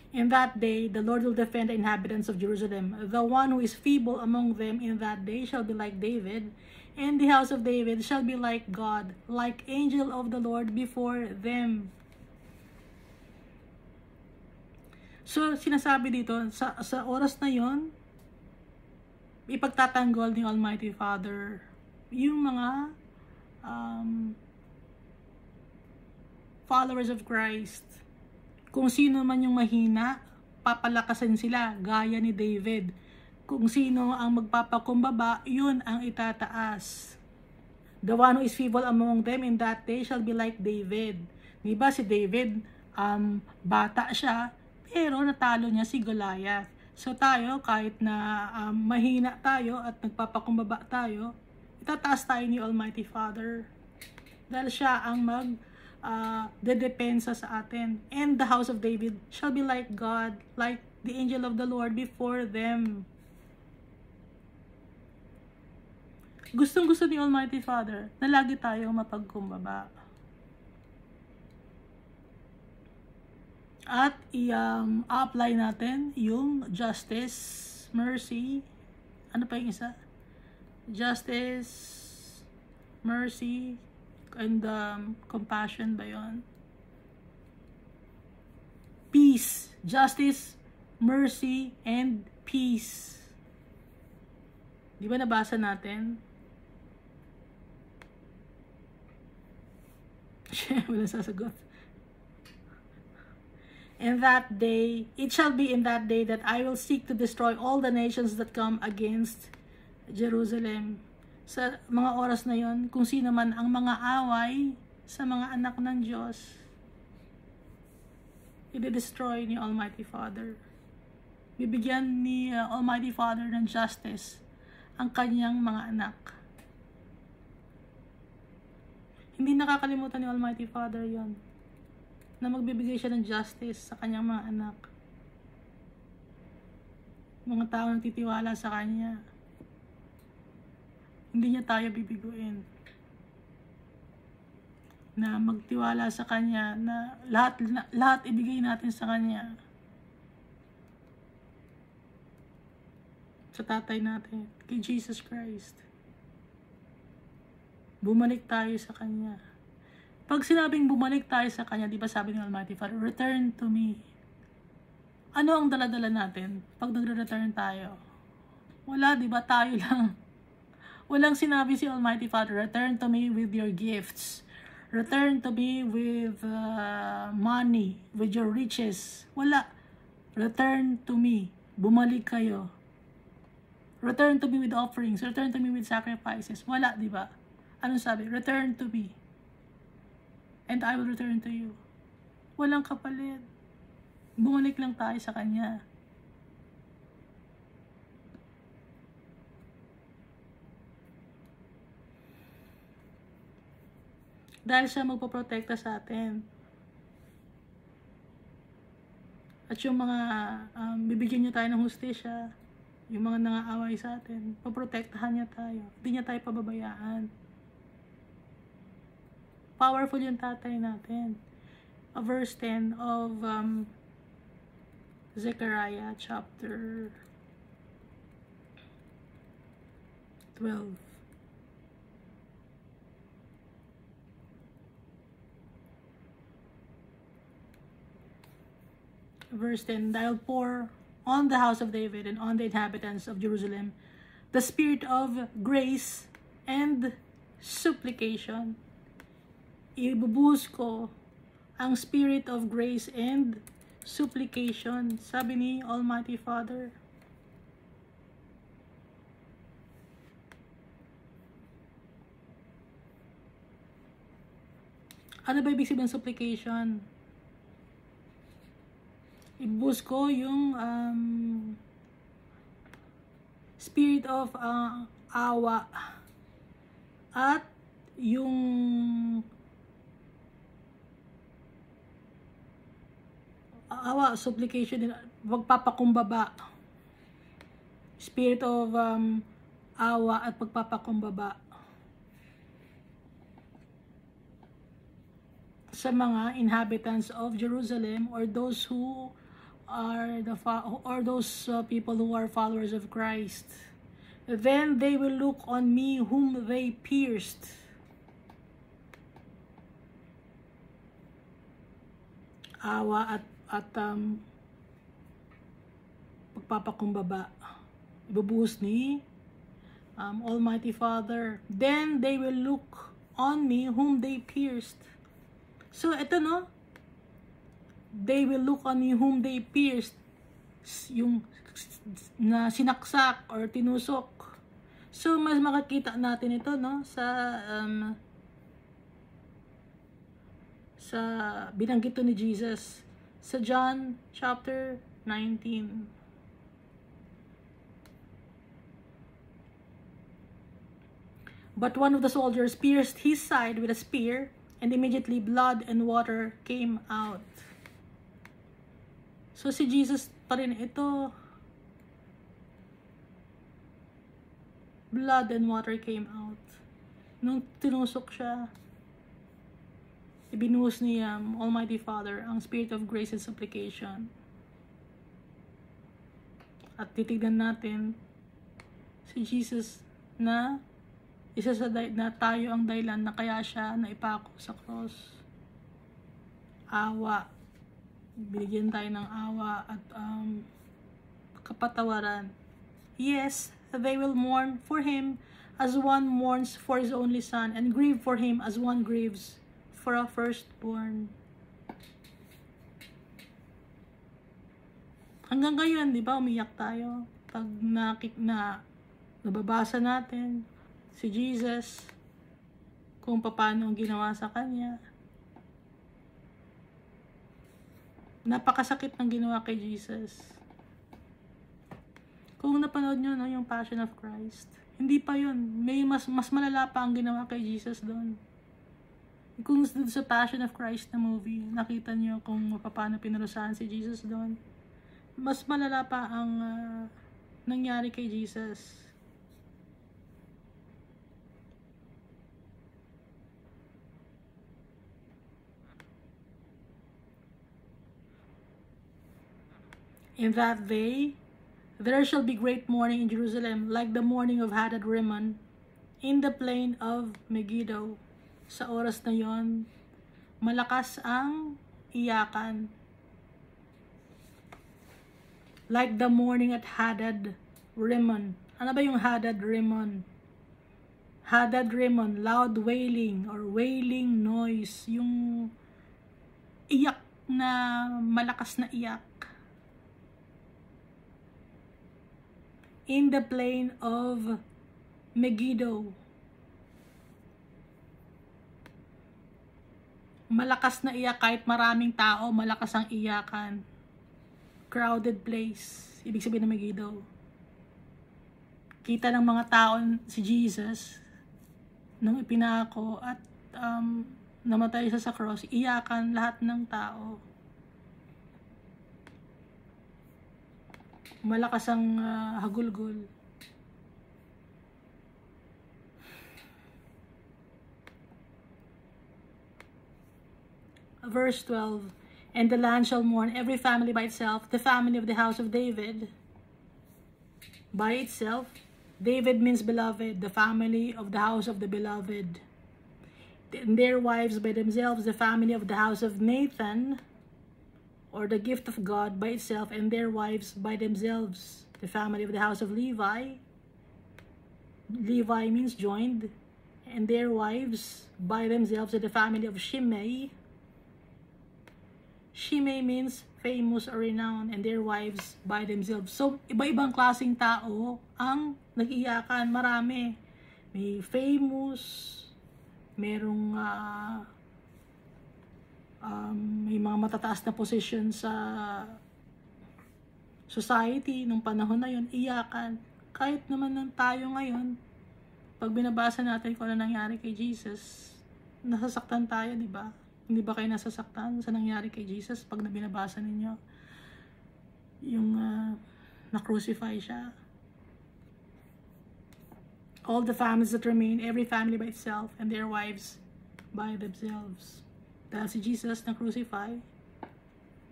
In that day, the Lord will defend the inhabitants of Jerusalem. The one who is feeble among them in that day shall be like David, and the house of David shall be like God, like angel of the Lord before them. So, sinasabi dito, sa oras na yon, ipagtatanggol ni Almighty Father yung mga followers of Christ. Kung sino man yung mahina, papalakasin sila, gaya ni David. Kung sino ang magpapakumbaba, yun ang itataas. The one who is feeble among them in that day shall be like David. Diba si David, bata siya, pero natalo niya si Goliath. So tayo, kahit na mahina tayo at nagpapakumbaba tayo, itataas tayo ni Almighty Father. Dahil siya ang dedepensa sa atin. And the house of David shall be like God, like the angel of the Lord before them. Gustong-gusto ni Almighty Father na lagi tayong mapagkumbaba. At i-apply natin yung justice, mercy, ano pa yung isa? Justice, mercy, and compassion ba yun? Peace, justice, mercy, and peace. Di ba nabasa natin? Wala sasagot. In that day, it shall be in that day that I will seek to destroy all the nations that come against Jerusalem. Sa mga oras na yon, kung sino man ang mga away sa mga anak ng Diyos, i-destroy ni Almighty Father. Bibigyan ni Almighty Father ng justice ang kanyang mga anak. Hindi nakakalimutan ni Almighty Father yon, na magbibigay siya ng justice sa kanyang mga anak. Mga tao nagtitiwala sa kanya. Hindi niya tayo bibiguin. Na magtiwala sa kanya, na lahat ibigay natin sa kanya. sa tatay natin, kay Jesus Christ. Bumalik tayo sa Kanya. Pag sinabing bumalik tayo sa Kanya, di ba sabi ng Almighty Father, return to me. Ano ang daladala natin pag nagre-return tayo? Wala, di ba? Tayo lang. Walang sinabi si Almighty Father, return to me with your gifts. Return to me with money, with your riches. Wala. Return to me. Bumalik kayo. Return to me with offerings. Return to me with sacrifices. Wala, di ba? Ano sabi? Return to me. And I will return to you. Walang kapalit. Bumalik lang tayo sa Kanya. Dahil siya magpoprotekta sa atin. At yung mga bibigyan niya tayo ng hustisya, yung mga nangaaway sa atin, poprotektahan niya tayo. Hindi niya tayo pababayaan. Powerful yung tatay natin. Verse 10 of Zechariah chapter 12. Verse 10, I'll pour on the house of David and on the inhabitants of Jerusalem the spirit of grace and supplication. Ibubuhos ko ang spirit of grace and supplication, sabi ni Almighty Father. Ano ba ibig sabihin ng supplication? Ibubuhos ko yung spirit of awa at yung awa, supplication, pagpapakumbaba. Spirit of awa at pagpapakumbaba sa mga inhabitants of Jerusalem, or those who are those people who are followers of Christ. Then they will look on me whom they pierced. Awa at pagpapakumbaba. Ibubuhos ni Almighty Father. Then they will look on me whom they pierced. So, ito no, they will look on me whom they pierced, yung na sinaksak or tinusok. So, mas makikita natin ito no sa binanggit ni Jesus sa John chapter 19. But one of the soldiers pierced his side with a spear, and immediately blood and water came out. So si Jesus pa rin ito. Blood and water came out. Nung tinusok siya, ibinuhos ni Almighty Father ang spirit of grace and supplication. At titignan natin si Jesus na isa sa na tayo ang dahilan na kaya siya naipako sa cross. Awa. Binigyan tayo ng awa at kapatawaran. Yes, they will mourn for him as one mourns for his only son, and grieve for him as one grieves for a firstborn. Hanggang ngayon, di ba, umiyak tayo pag nababasa natin si Jesus, kung paano ang ginawa sa kanya. Napakasakit ng ginawa kay Jesus. Kung napanood nyo no, yung Passion of Christ, hindi pa yun. May mas malala pa ang ginawa kay Jesus doon. Kung sa Passion of Christ na movie, nakita nyo kung paano pinarusahan si Jesus doon. Mas malala pa ang nangyari kay Jesus. In that day, There shall be great mourning in Jerusalem, like the mourning of Hadad Rimmon in the plain of Megiddo. Sa oras na yon, malakas ang iyakan. Like the mourning at Hadad Rimmon. Ano ba yung Hadad Rimmon? Hadad Rimmon, loud wailing or wailing noise. Yung iyak na malakas na iyak. In the plain of Megiddo. Malakas na iyak kahit maraming tao, malakas ang iyakan. Crowded place. Ibig sabihin ng Megiddo. Kita ng mga tao si Jesus nung ipinako at namatay siya sa cross, iyakan lahat ng tao. Malakas ang hagulgol. Verse 12, and the land shall mourn, every family by itself, the family of the house of David by itself. David means beloved, the family of the house of the beloved. And their wives by themselves, the family of the house of Nathan, or the gift of God by itself, and their wives by themselves, the family of the house of Levi. Levi means joined, and their wives by themselves, and the family of Shimei. Shimei means famous or renowned, and their wives by themselves. So, iba-ibang klaseng tao ang nag-iyakan. Marami. May famous, merong may mga matataas na position sa society nung panahon na yun, iyakan. Kahit naman nung tayo ngayon, pag binabasa natin kung ano nangyari kay Jesus, nasasaktan tayo, di ba? Hindi ba kayo nasasaktan sa nangyari kay Jesus pag binabasa ninyo yung na-crucify siya? All the families that remain, every family by itself, and their wives by themselves. Dahil si Jesus na-crucify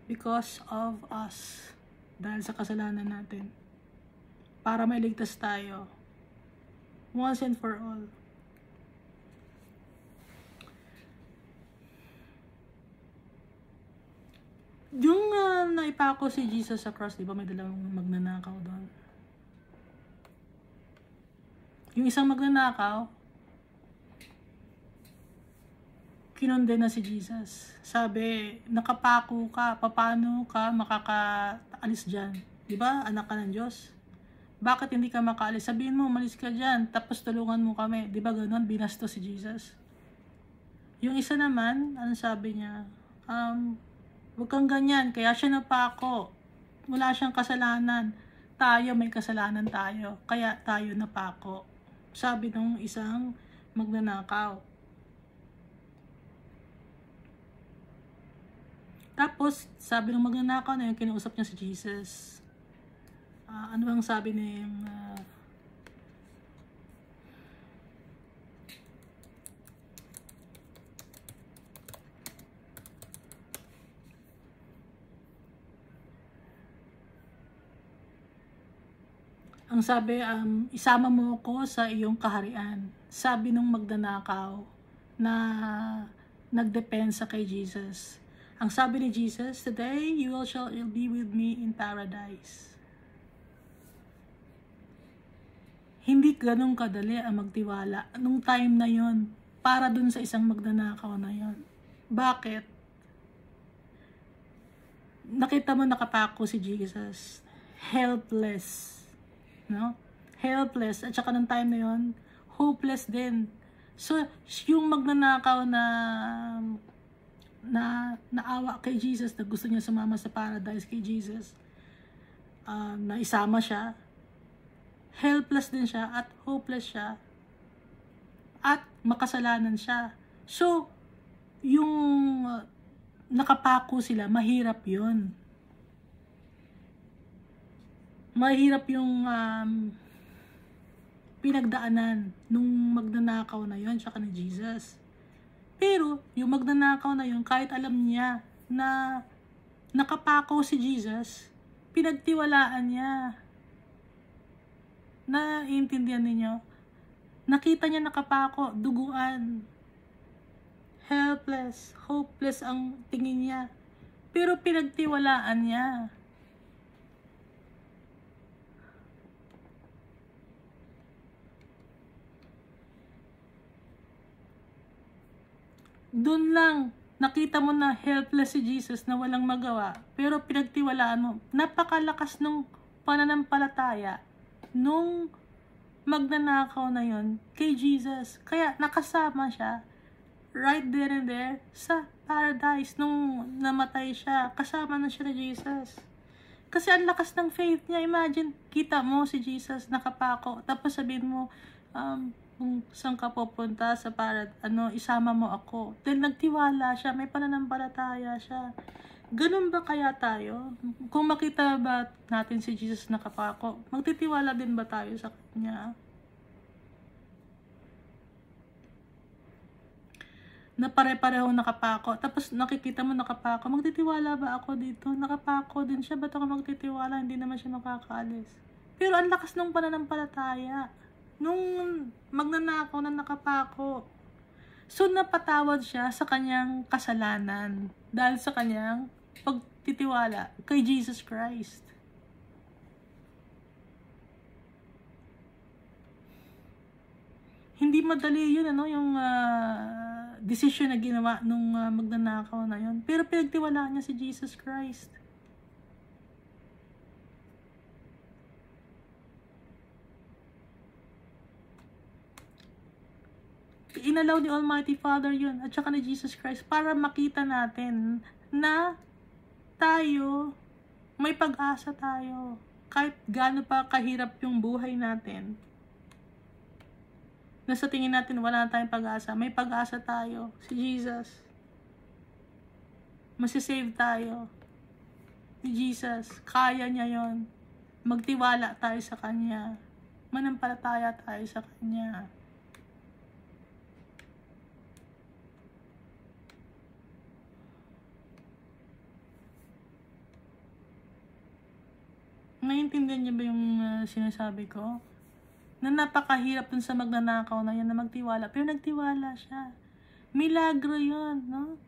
because of us. Dahil sa kasalanan natin. Para mailigtas tayo. Once and for all. Yung naipako si Jesus sa cross, di ba may dalawang magnanakaw doon? Yung isang magnanakaw, kinonde na si Jesus. Sabi, nakapako ka, paano ka makakaalis dyan? Diba, anak ka ng Diyos? Bakit hindi ka makaalis? Sabihin mo, malis ka dyan, tapos tulungan mo kami. Diba ganon, binasto si Jesus? Yung isa naman, ano sabi niya? Huwag kang ganyan, kaya siya napako. Wala siyang kasalanan. Tayo, may kasalanan tayo. Kaya tayo napako. Sabi ng isang magnanakaw. Tapos, sabi ng magnanakaw na yung kinausap niya si Jesus. Ano bang sabi niya yung... ang sabi, isama mo ko sa iyong kaharian. Sabi ng magnanakaw na nagdepensa kay Jesus. Ang sabi ni Jesus, today you'll be with me in paradise. Hindi ganun kadali ang magtiwala nung time na yon para dun sa isang magnanakaw na yon. Bakit? Nakita mo nakapako si Jesus. Helpless. No? Helpless. At saka nung time na yon, hopeless din. So, yung magnanakaw na naawa kay Jesus, na gusto niya sumama sa paradise kay Jesus, na isama siya, helpless din siya at hopeless siya at makasalanan siya. So, yung nakapako sila, mahirap yun. Mahirap yung pinagdaanan nung magnanakaw na yun tsaka ni Jesus. Pero, yung magnanakaw na yun, kahit alam niya na nakapako si Jesus, pinagtiwalaan niya. Naiintindihan ninyo? Nakita niya nakapako, duguan. Helpless, hopeless ang tingin niya. Pero pinagtiwalaan niya. Doon lang, nakita mo na helpless si Jesus na walang magawa. Pero pinagtiwalaan mo. Napakalakas nung pananampalataya nung magnanakaw na yon kay Jesus. Kaya nakasama siya right there and there sa paradise nung namatay siya. Kasama na siya ni Jesus. Kasi ang lakas ng faith niya. Imagine, kita mo si Jesus nakapako. Tapos sabihin mo, kung saan ka pupunta sa isama mo ako. Then nagtiwala siya, may pananampalataya siya. Ganun ba kaya tayo? Kung makita ba natin si Jesus nakapako, magtitiwala din ba tayo sa kanya? Na pare-pareho nakapako, tapos nakikita mo nakapako, magtitiwala ba ako dito? Nakapako din siya, ba't ako magtitiwala? Hindi naman siya makakaalis. Pero ang lakas ng pananampalataya nung magnanakaw na nakapako. So napatawad siya sa kanyang kasalanan dahil sa kanyang pagtitiwala kay Jesus Christ. Hindi madali yun, yung decision na ginawa nung magnanakaw na yun. Pero pinagtiwalaan niya si Jesus Christ. Inalaw ni Almighty Father yun at saka ni Jesus Christ para makita natin na tayo, may pag-asa tayo. Kahit gaano pa kahirap yung buhay natin. Na sa tingin natin wala na tayong pag-asa. May pag-asa tayo. Si Jesus. Masisave tayo. Si Jesus. Kaya niya yon. Magtiwala tayo sa Kanya. Manampalataya tayo sa Kanya. Naiintindihan niyo ba yung sinasabi ko? Na napakahirap dun sa magnanakaw na yan na magtiwala. Pero nagtiwala siya. Milagro yun, no?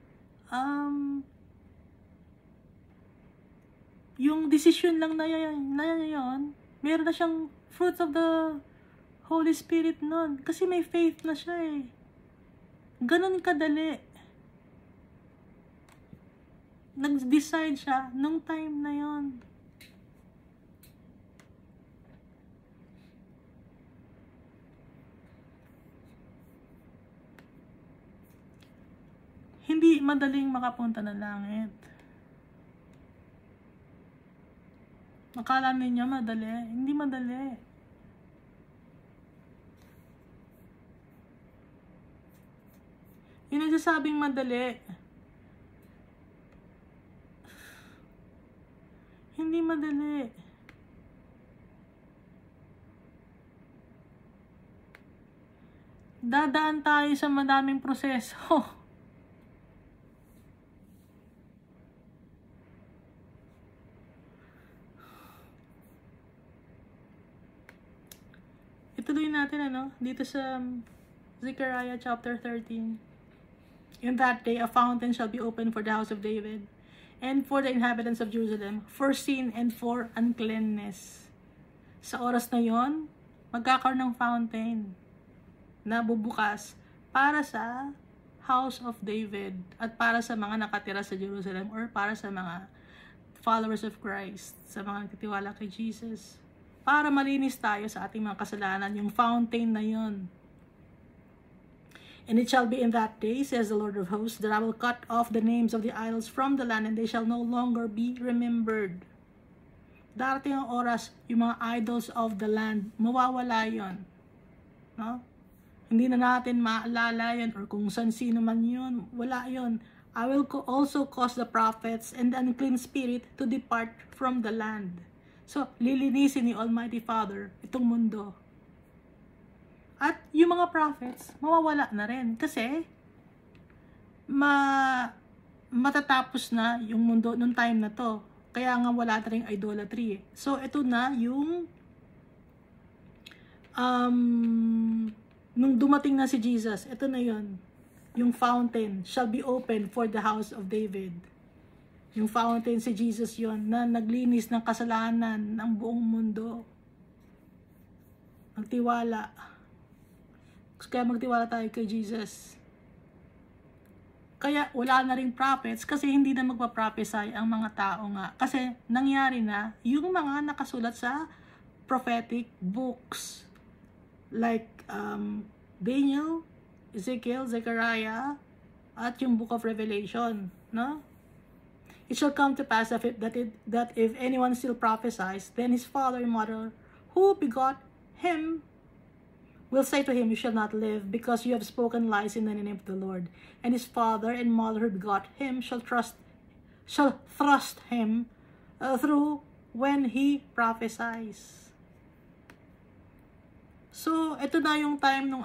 Yung decision lang na yun, meron na siyang fruits of the Holy Spirit nun. Kasi may faith na siya eh. Ganon kadali. Nag-decide siya nung time na yun. Hindi madaling makapunta ng langit. Akala ninyo madali? Hindi madali. Yung nagsasabing madali, hindi madali. Dadaan tayo sa madaming proseso. Ituloy natin dito sa Zechariah chapter 13. In that day, a fountain shall be opened for the house of David, and for the inhabitants of Jerusalem, for sin and for uncleanness. Sa oras na yon, magkakaroon ng fountain na bubukas para sa house of David at para sa mga nakatira sa Jerusalem or para sa mga followers of Christ, sa mga nagtitiwala kay Jesus. Para malinis tayo sa ating mga kasalanan, yung fountain na yun. And it shall be in that day, says the Lord of hosts, that I will cut off the names of the idols from the land, and they shall no longer be remembered. Darating ang oras, yung mga idols of the land, mawawala yun. No? Hindi na natin maalala yun, or kung sino man yun, wala yun. I will also cause the prophets and the unclean spirit to depart from the land. So, lilinisin ni Almighty Father itong mundo. At yung mga prophets, mawawala na rin. Kasi, matatapos na yung mundo nung time na to. Kaya nga wala na rin idolatry. So, ito na yung nung dumating na si Jesus, ito na yon, yung fountain shall be opened for the house of David. Yung fountain si Jesus yon, na naglinis ng kasalanan ng buong mundo. Magtiwala. Kaya magtiwala tayo kay Jesus. Kaya wala na rin prophets kasi hindi na magpa-prophesy ang mga tao nga. Kasi nangyari na yung mga nakasulat sa prophetic books. Like Daniel, Ezekiel, Zechariah, at yung book of Revelation. No? It shall come to pass that if anyone still prophesies, then his father and mother who begot him will say to him, you shall not live, because you have spoken lies in the name of the Lord. And his father and mother who begot him shall thrust him through when he prophesies. So, ito na yung time nung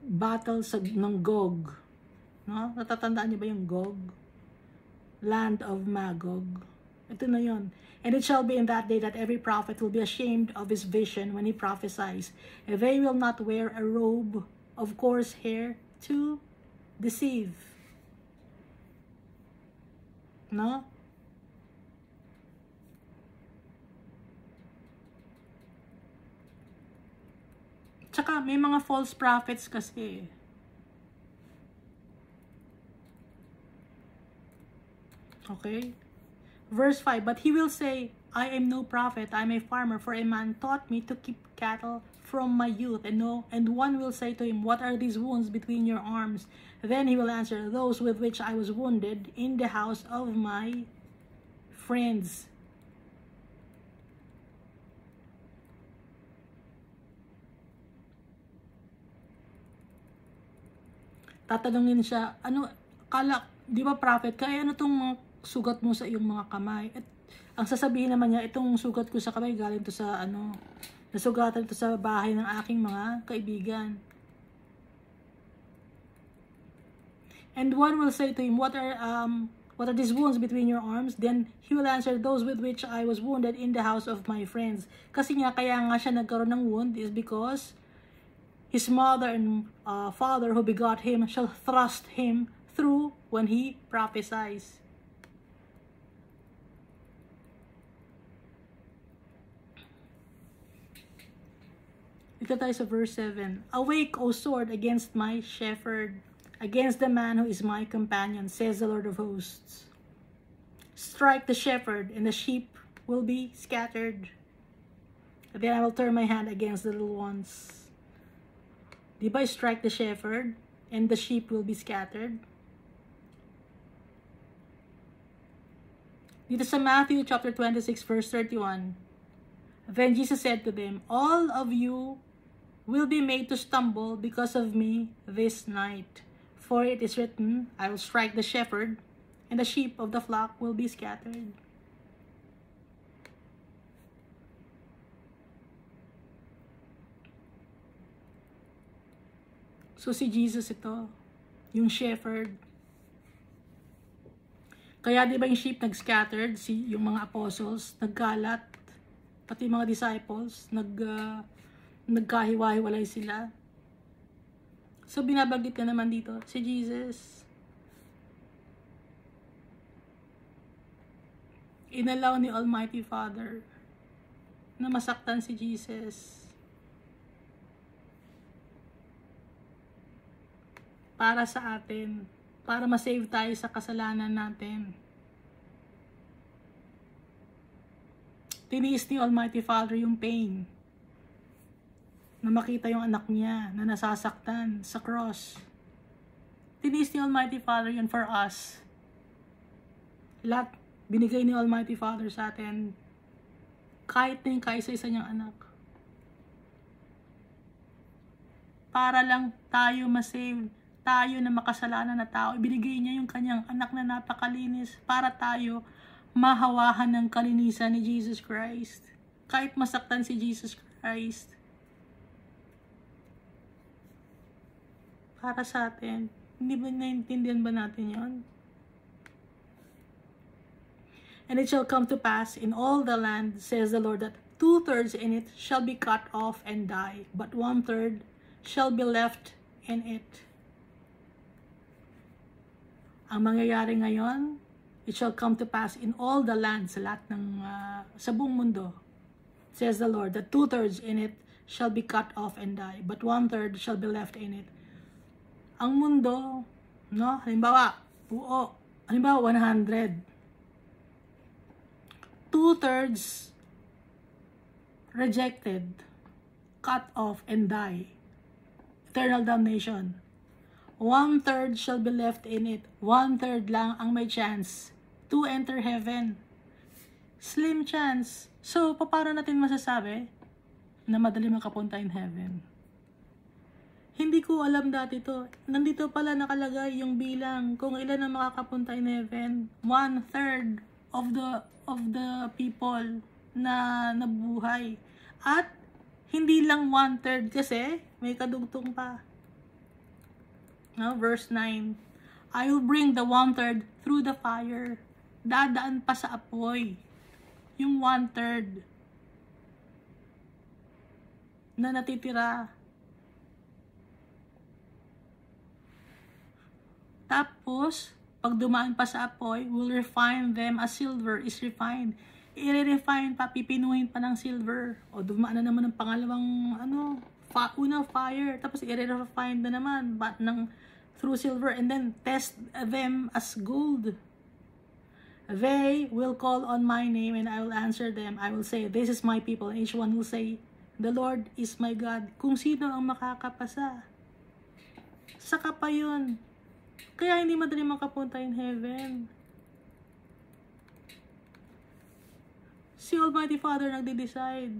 battle ng Gog. No? Natatandaan niyo ba yung Gog? Land of Magog. Ito na yun. And it shall be in that day that every prophet will be ashamed of his vision when he prophesies. And they will not wear a robe of coarse hair to deceive. No? Tsaka may mga false prophets kasi. Okay? Verse 5, but he will say, I am no prophet, I am a farmer, for a man taught me to keep cattle from my youth. And one will say to him, what are these wounds between your arms? Then he will answer, those with which I was wounded in the house of my friends. Tatanungin siya, di ba prophet, kaya ano tong sugat mo sa iyong mga kamay? At ang sasabihin naman niya, itong sugat ko sa kamay galing to sa nasugatan to sa bahay ng aking mga kaibigan. And one will say to him, what are these wounds between your arms? Then he will answer, those with which I was wounded in the house of my friends. Kasi kaya nga siya nagkaroon ng wound is because his mother and father who begot him shall thrust him through when he prophesies. Ito tayo sa verse 7. Awake, O sword, against my shepherd, against the man who is my companion, says the Lord of hosts. Strike the shepherd, and the sheep will be scattered. Then I will turn my hand against the little ones. Di ba, strike the shepherd, and the sheep will be scattered? Dito sa Matthew chapter 26, verse 31, then Jesus said to them, all of you will be made to stumble because of me this night. For it is written, I will strike the shepherd, and the sheep of the flock will be scattered. So si Jesus ito, yung shepherd. Kaya di ba yung sheep nag-scattered, yung mga apostles, nagkalat, pati mga disciples, nagkahiwa-hiwalay sila. So binabanggit na naman dito, si Jesus. Inalaw ni Almighty Father na masaktan si Jesus. Para sa atin, para ma-save tayo sa kasalanan natin. Tiniis ni Almighty Father yung pain na makita yung anak niya na nasasaktan sa cross. Tiniis ni Almighty Father yun for us. Lahat binigay ni Almighty Father sa atin, kahit na yung kaisa-isa niyang anak. Para lang tayo ma-save, tayo na makasalanan na tao, ibinigay niya yung kanyang anak na napakalinis para tayo mahawahan ng kalinisan ni Jesus Christ. Kahit masaktan si Jesus Christ. Para sa atin. Hindi ba naintindihan ba natin yon? And it shall come to pass in all the land, says the Lord, that 2/3 in it shall be cut off and die, but 1/3 shall be left in it. Ang mangyayari ngayon, it shall come to pass in all the land, sa lahat ng, sa buong mundo, says the Lord, that 2/3 in it shall be cut off and die, but 1/3 shall be left in it. Ang mundo, no, halimbawa, buo, halimbawa 100. 2/3 rejected, cut off, and die. Eternal damnation. 1/3 shall be left in it. 1/3 lang ang may chance to enter heaven. Slim chance. So, paano natin masasabi na madali makapunta in heaven? Hindi ko alam dati to. Nandito pala nakalagay yung bilang kung ilan ang makakapunta in heaven. 1/3 of the people na nabuhay. At hindi lang 1/3 kasi may kadugtong pa. No, verse 9. I will bring the 1/3 through the fire. Dadaan pa sa apoy. Yung 1/3 na natitira. Tapos, pag dumaan pa sa apoy, will refine them as silver is refined. I-refine pa, pipinuhin pa ng silver. O dumaan na naman ng pangalawang, unang fire. Tapos i-refine na naman through silver. And then test them as gold. They will call on my name and I will answer them. I will say, this is my people. And each one will say, the Lord is my God. Kung sino ang makakapasa. Saka pa yun. Kaya hindi madali makapunta in heaven. Si Almighty Father nagde-decide.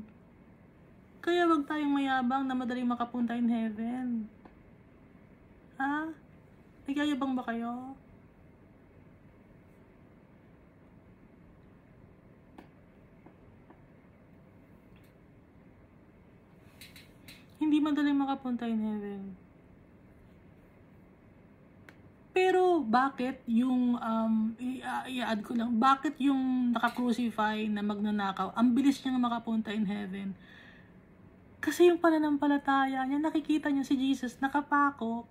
Kaya wag tayong mayabang na madaling makapunta in heaven. Ha? Nagyayabang ba kayo? Hindi madaling makapunta in heaven. Pero bakit yung i-add ko lang, bakit yung naka-crucify na magnanakaw, ang bilis niyang makapunta in heaven? Kasi yung pananampalataya niya, nakikita niya si Jesus nakapako.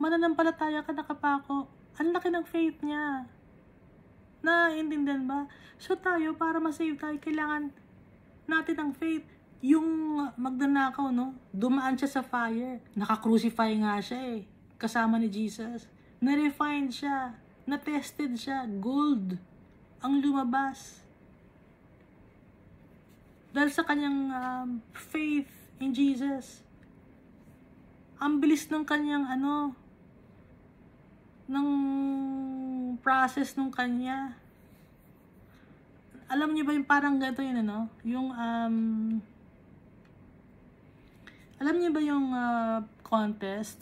Mananampalataya ka nakapako. Ang laki ng faith niya. Naiintindihan ba? So tayo, para ma-save tayo, kailangan natin ang faith. Yung magnanakaw, no? Dumaan siya sa fire. Naka-crucify nga siya eh. Kasama ni Jesus. Na-refine siya. Na-tested siya. Gold ang lumabas. Dahil sa kanyang faith in Jesus. Ang bilis ng kanyang ng process ng kanya. Alam niyo ba yung parang ganito yun, yung alam niyo ba yung contest?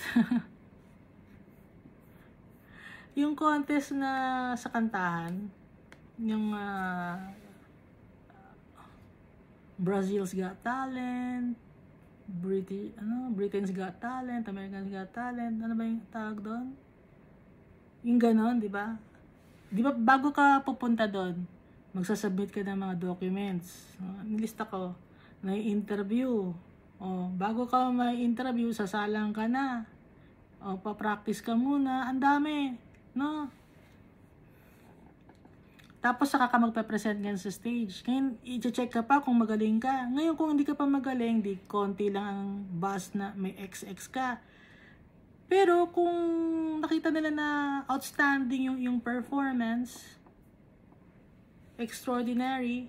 Yung contest na sa kantahan, yung Brazil's Got Talent, Britain's Got Talent, American's Got Talent, ano ba yung tawag doon? Yung ganon, di ba? Di ba bago ka pupunta doon, magsasubmit ka ng mga documents. Nilista ko, may interview. Bago ka may interview, sasalang ka na. Pa-practice ka muna. Ang dami. No? Tapos saka ka magpa-present ngayon sa stage. Ngayon, i-check ka pa kung magaling ka. Ngayon, kung hindi ka pa magaling, di konti lang ang bus na may XX ka. Pero kung nakita nila na outstanding yung performance, extraordinary,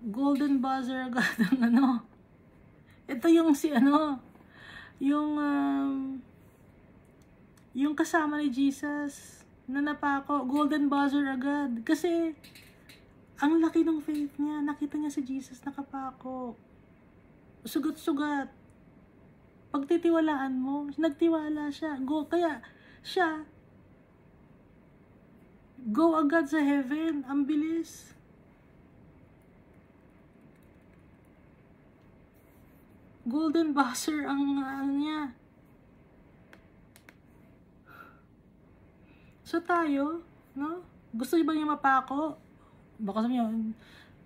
golden buzzer agad ang ito yung yung kasama ni Jesus na napako, golden buzzer agad. Kasi, ang laki ng faith niya. Nakita niya si Jesus nakapako. Sugat-sugat. Pagtitiwalaan mo, nagtiwala siya. Kaya, siya, go agad sa heaven. Ang bilis. Golden buzzer ang niya. So tayo, no? Gusto niyo ba niya mapako? Baka sabi niyo,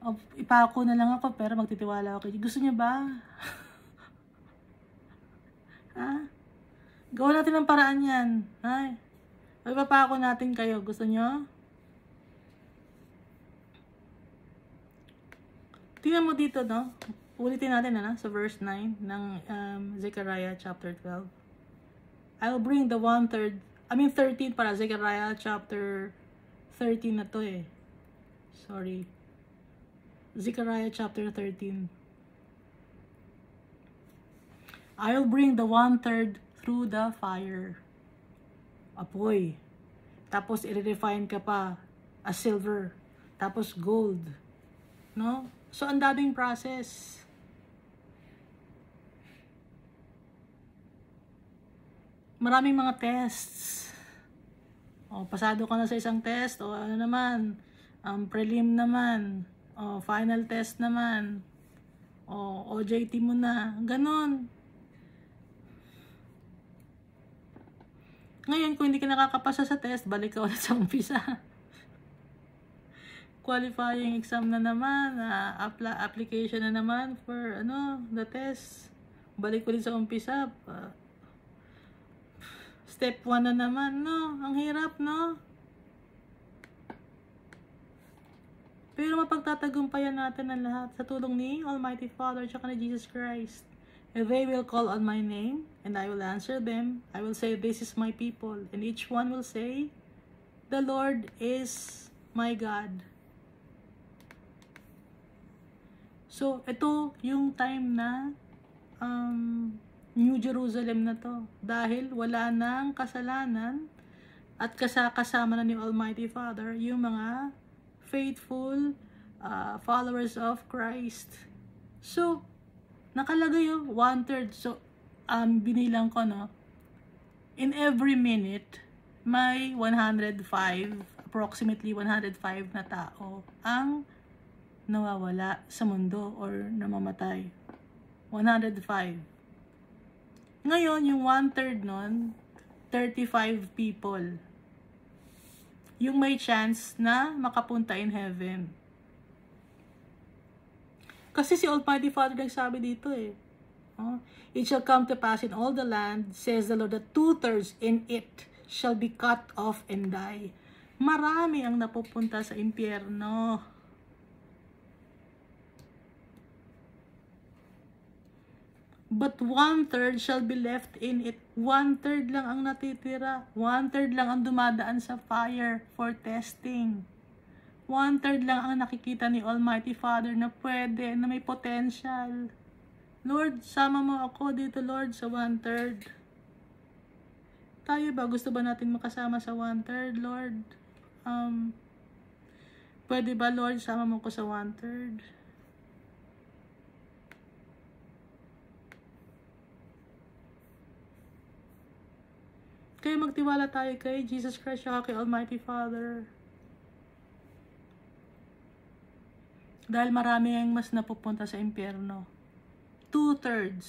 oh, ipako na lang ako pero magtitiwala ako. Gusto niyo ba? Ha? Gawa natin ng paraan yan. Ay, ipapako natin kayo. Gusto niyo? Tingnan mo dito, no? Ulitin natin, sa verse 9 ng Zechariah chapter 12. I will bring the 13 para Zechariah chapter 13 na to eh. Sorry. Zechariah chapter 13. I will bring the 1/3 through the fire. Apoy. Tapos i-refine ka pa as silver. Tapos gold. No? So, ang daming process. Maraming mga tests. O, pasado ka na sa isang test. O, ano naman. Prelim naman. O, final test naman. O, OJT mo na. Ganon. Ngayon, kung hindi ka nakakapasa sa test, balik ka ulit sa umpisa. Qualifying exam na naman, application na naman for the test. Balik ulit sa umpisa. Step 1 na naman, no? Ang hirap, no? Pero mapagtatagumpayan natin ang lahat sa tulong ni Almighty Father at ni Jesus Christ. If they will call on my name, and I will answer them, I will say, this is my people. And each one will say, the Lord is my God. So, ito yung time na New Jerusalem na to. Dahil wala nang kasalanan at kasama na ni Almighty Father yung mga faithful followers of Christ. So, nakalagay yung 1/3. So, binilang ko, no? In every minute, may approximately 105 na tao ang nawawala sa mundo or namamatay. 105. Ngayon, yung 1/3 nun, 35 people. Yung may chance na makapunta in heaven. Kasi si Almighty Father nagsabi dito eh. It shall come to pass in all the land, says the Lord, that 2/3 in it shall be cut off and die. Marami ang napupunta sa impyerno. But 1/3 shall be left in it. 1/3 lang ang natitira. 1/3 lang ang dumadaan sa fire for testing. 1/3 lang ang nakikita ni Almighty Father na pwede, na may potential. Lord, sama mo ako dito, Lord, sa 1/3. Tayo ba? Gusto ba natin makasama sa 1/3, Lord? Pwede ba, Lord, sama mo ko sa 1/3? Kaya magtiwala tayo kay Jesus Christ at kay Almighty Father. Dahil marami ang mas napupunta sa impyerno. 2/3.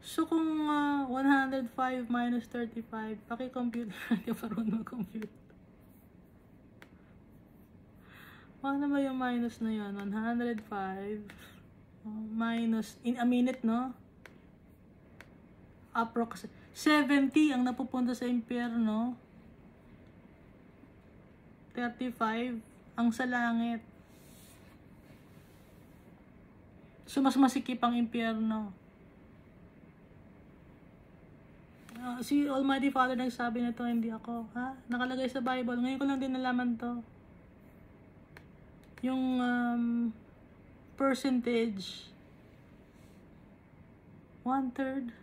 So kung 105 minus 35, paki-compute natin parang mag-compute. Ano ba yung minus na yun? 105 minus, in a minute, no? Approx 70 ang napupunta sa impyerno. 35 ang sa langit. So, mas masikip ang impyerno. Si Almighty Father nagsabi nito, hindi ako. Nakalagay sa Bible. Ngayon ko lang din nalaman to. Yung percentage. 1/3.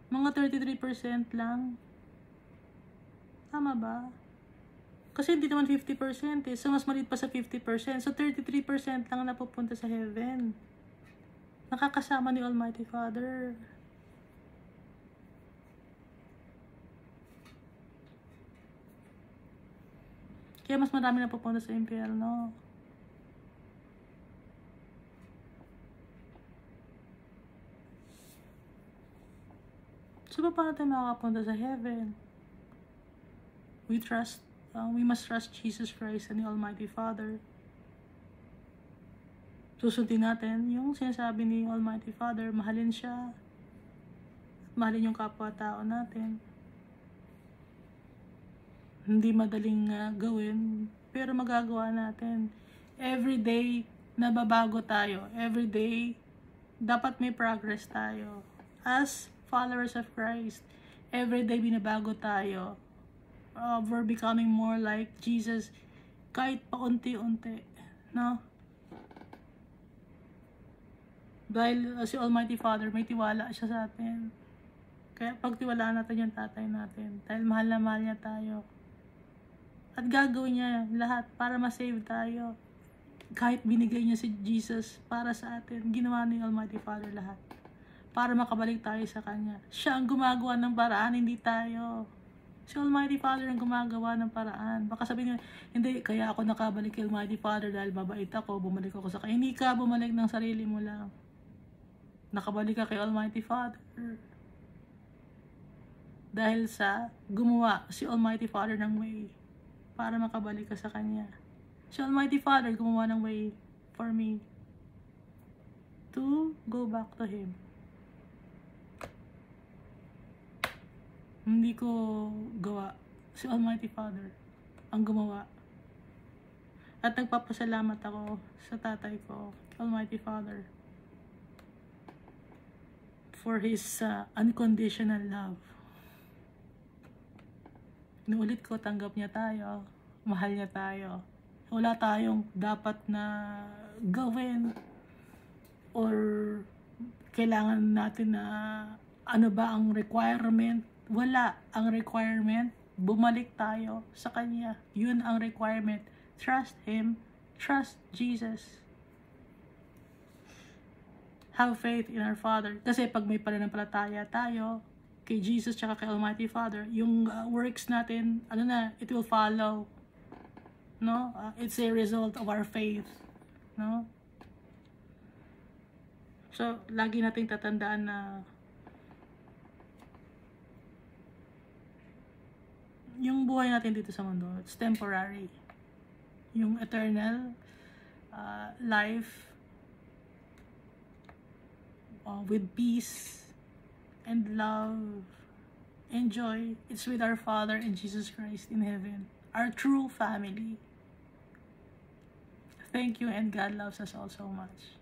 Mga 33% lang. Tama ba? Kasi hindi naman 50% eh. So, mas maliit pa sa 50%. So, 33% lang napupunta sa heaven. Nakakasama ni Almighty Father. Kaya mas marami napupunta sa impyerno. So, paano tayo makakapunta sa heaven? We trust We must trust Jesus Christ and the Almighty Father. Susundin natin yung sinasabi ni Almighty Father, mahalin siya, mahalin yung kapwa-tao natin. Hindi madaling gawin, pero magagawa natin. Every day, nababago tayo. Every day, dapat may progress tayo. As followers of Christ, every day binabago tayo. We're becoming more like Jesus kahit paunti-unti, no? Dahil si Almighty Father, may tiwala siya sa atin. Kaya pagtiwalaan natin yung tatay natin. Dahil mahal na mahal niya tayo. At gagawin niya lahat para ma-save tayo. Kahit binigay niya si Jesus para sa atin, ginawa ni Almighty Father lahat. Para makabalik tayo sa Kanya. Siya ang gumagawa ng paraan, hindi tayo. Si Almighty Father ang gumagawa ng paraan. Baka sabihin niya, hindi, kaya ako nakabalik kay Almighty Father dahil mabait ako, bumalik ako sa Kanya. Hindi ka bumalik ng sarili mo lang. Nakabalik ka kay Almighty Father. Dahil sa gumawa si Almighty Father ng way para makabalik ka sa Kanya. Si Almighty Father gumawa ng way for me to go back to Him. Hindi ko gawa. Si Almighty Father ang gumawa. At nagpapasalamat ako sa tatay ko, Almighty Father, for His unconditional love. Inuulit ko, tanggap niya tayo, mahal niya tayo. Wala tayong dapat na gawin or kailangan natin na ano ba ang requirement. Wala ang requirement. Bumalik tayo sa Kanya. Yun ang requirement. Trust Him. Trust Jesus. Have faith in our Father. Kasi pag may pananampalataya tayo kay Jesus tsaka kay Almighty Father, yung works natin, it will follow. No? It's a result of our faith. No? So, lagi nating tatandaan na yung buhay natin dito sa mundo, it's temporary. Yung eternal life with peace and love and joy, it's with our Father and Jesus Christ in heaven, our true family. Thank you, and God loves us all so much.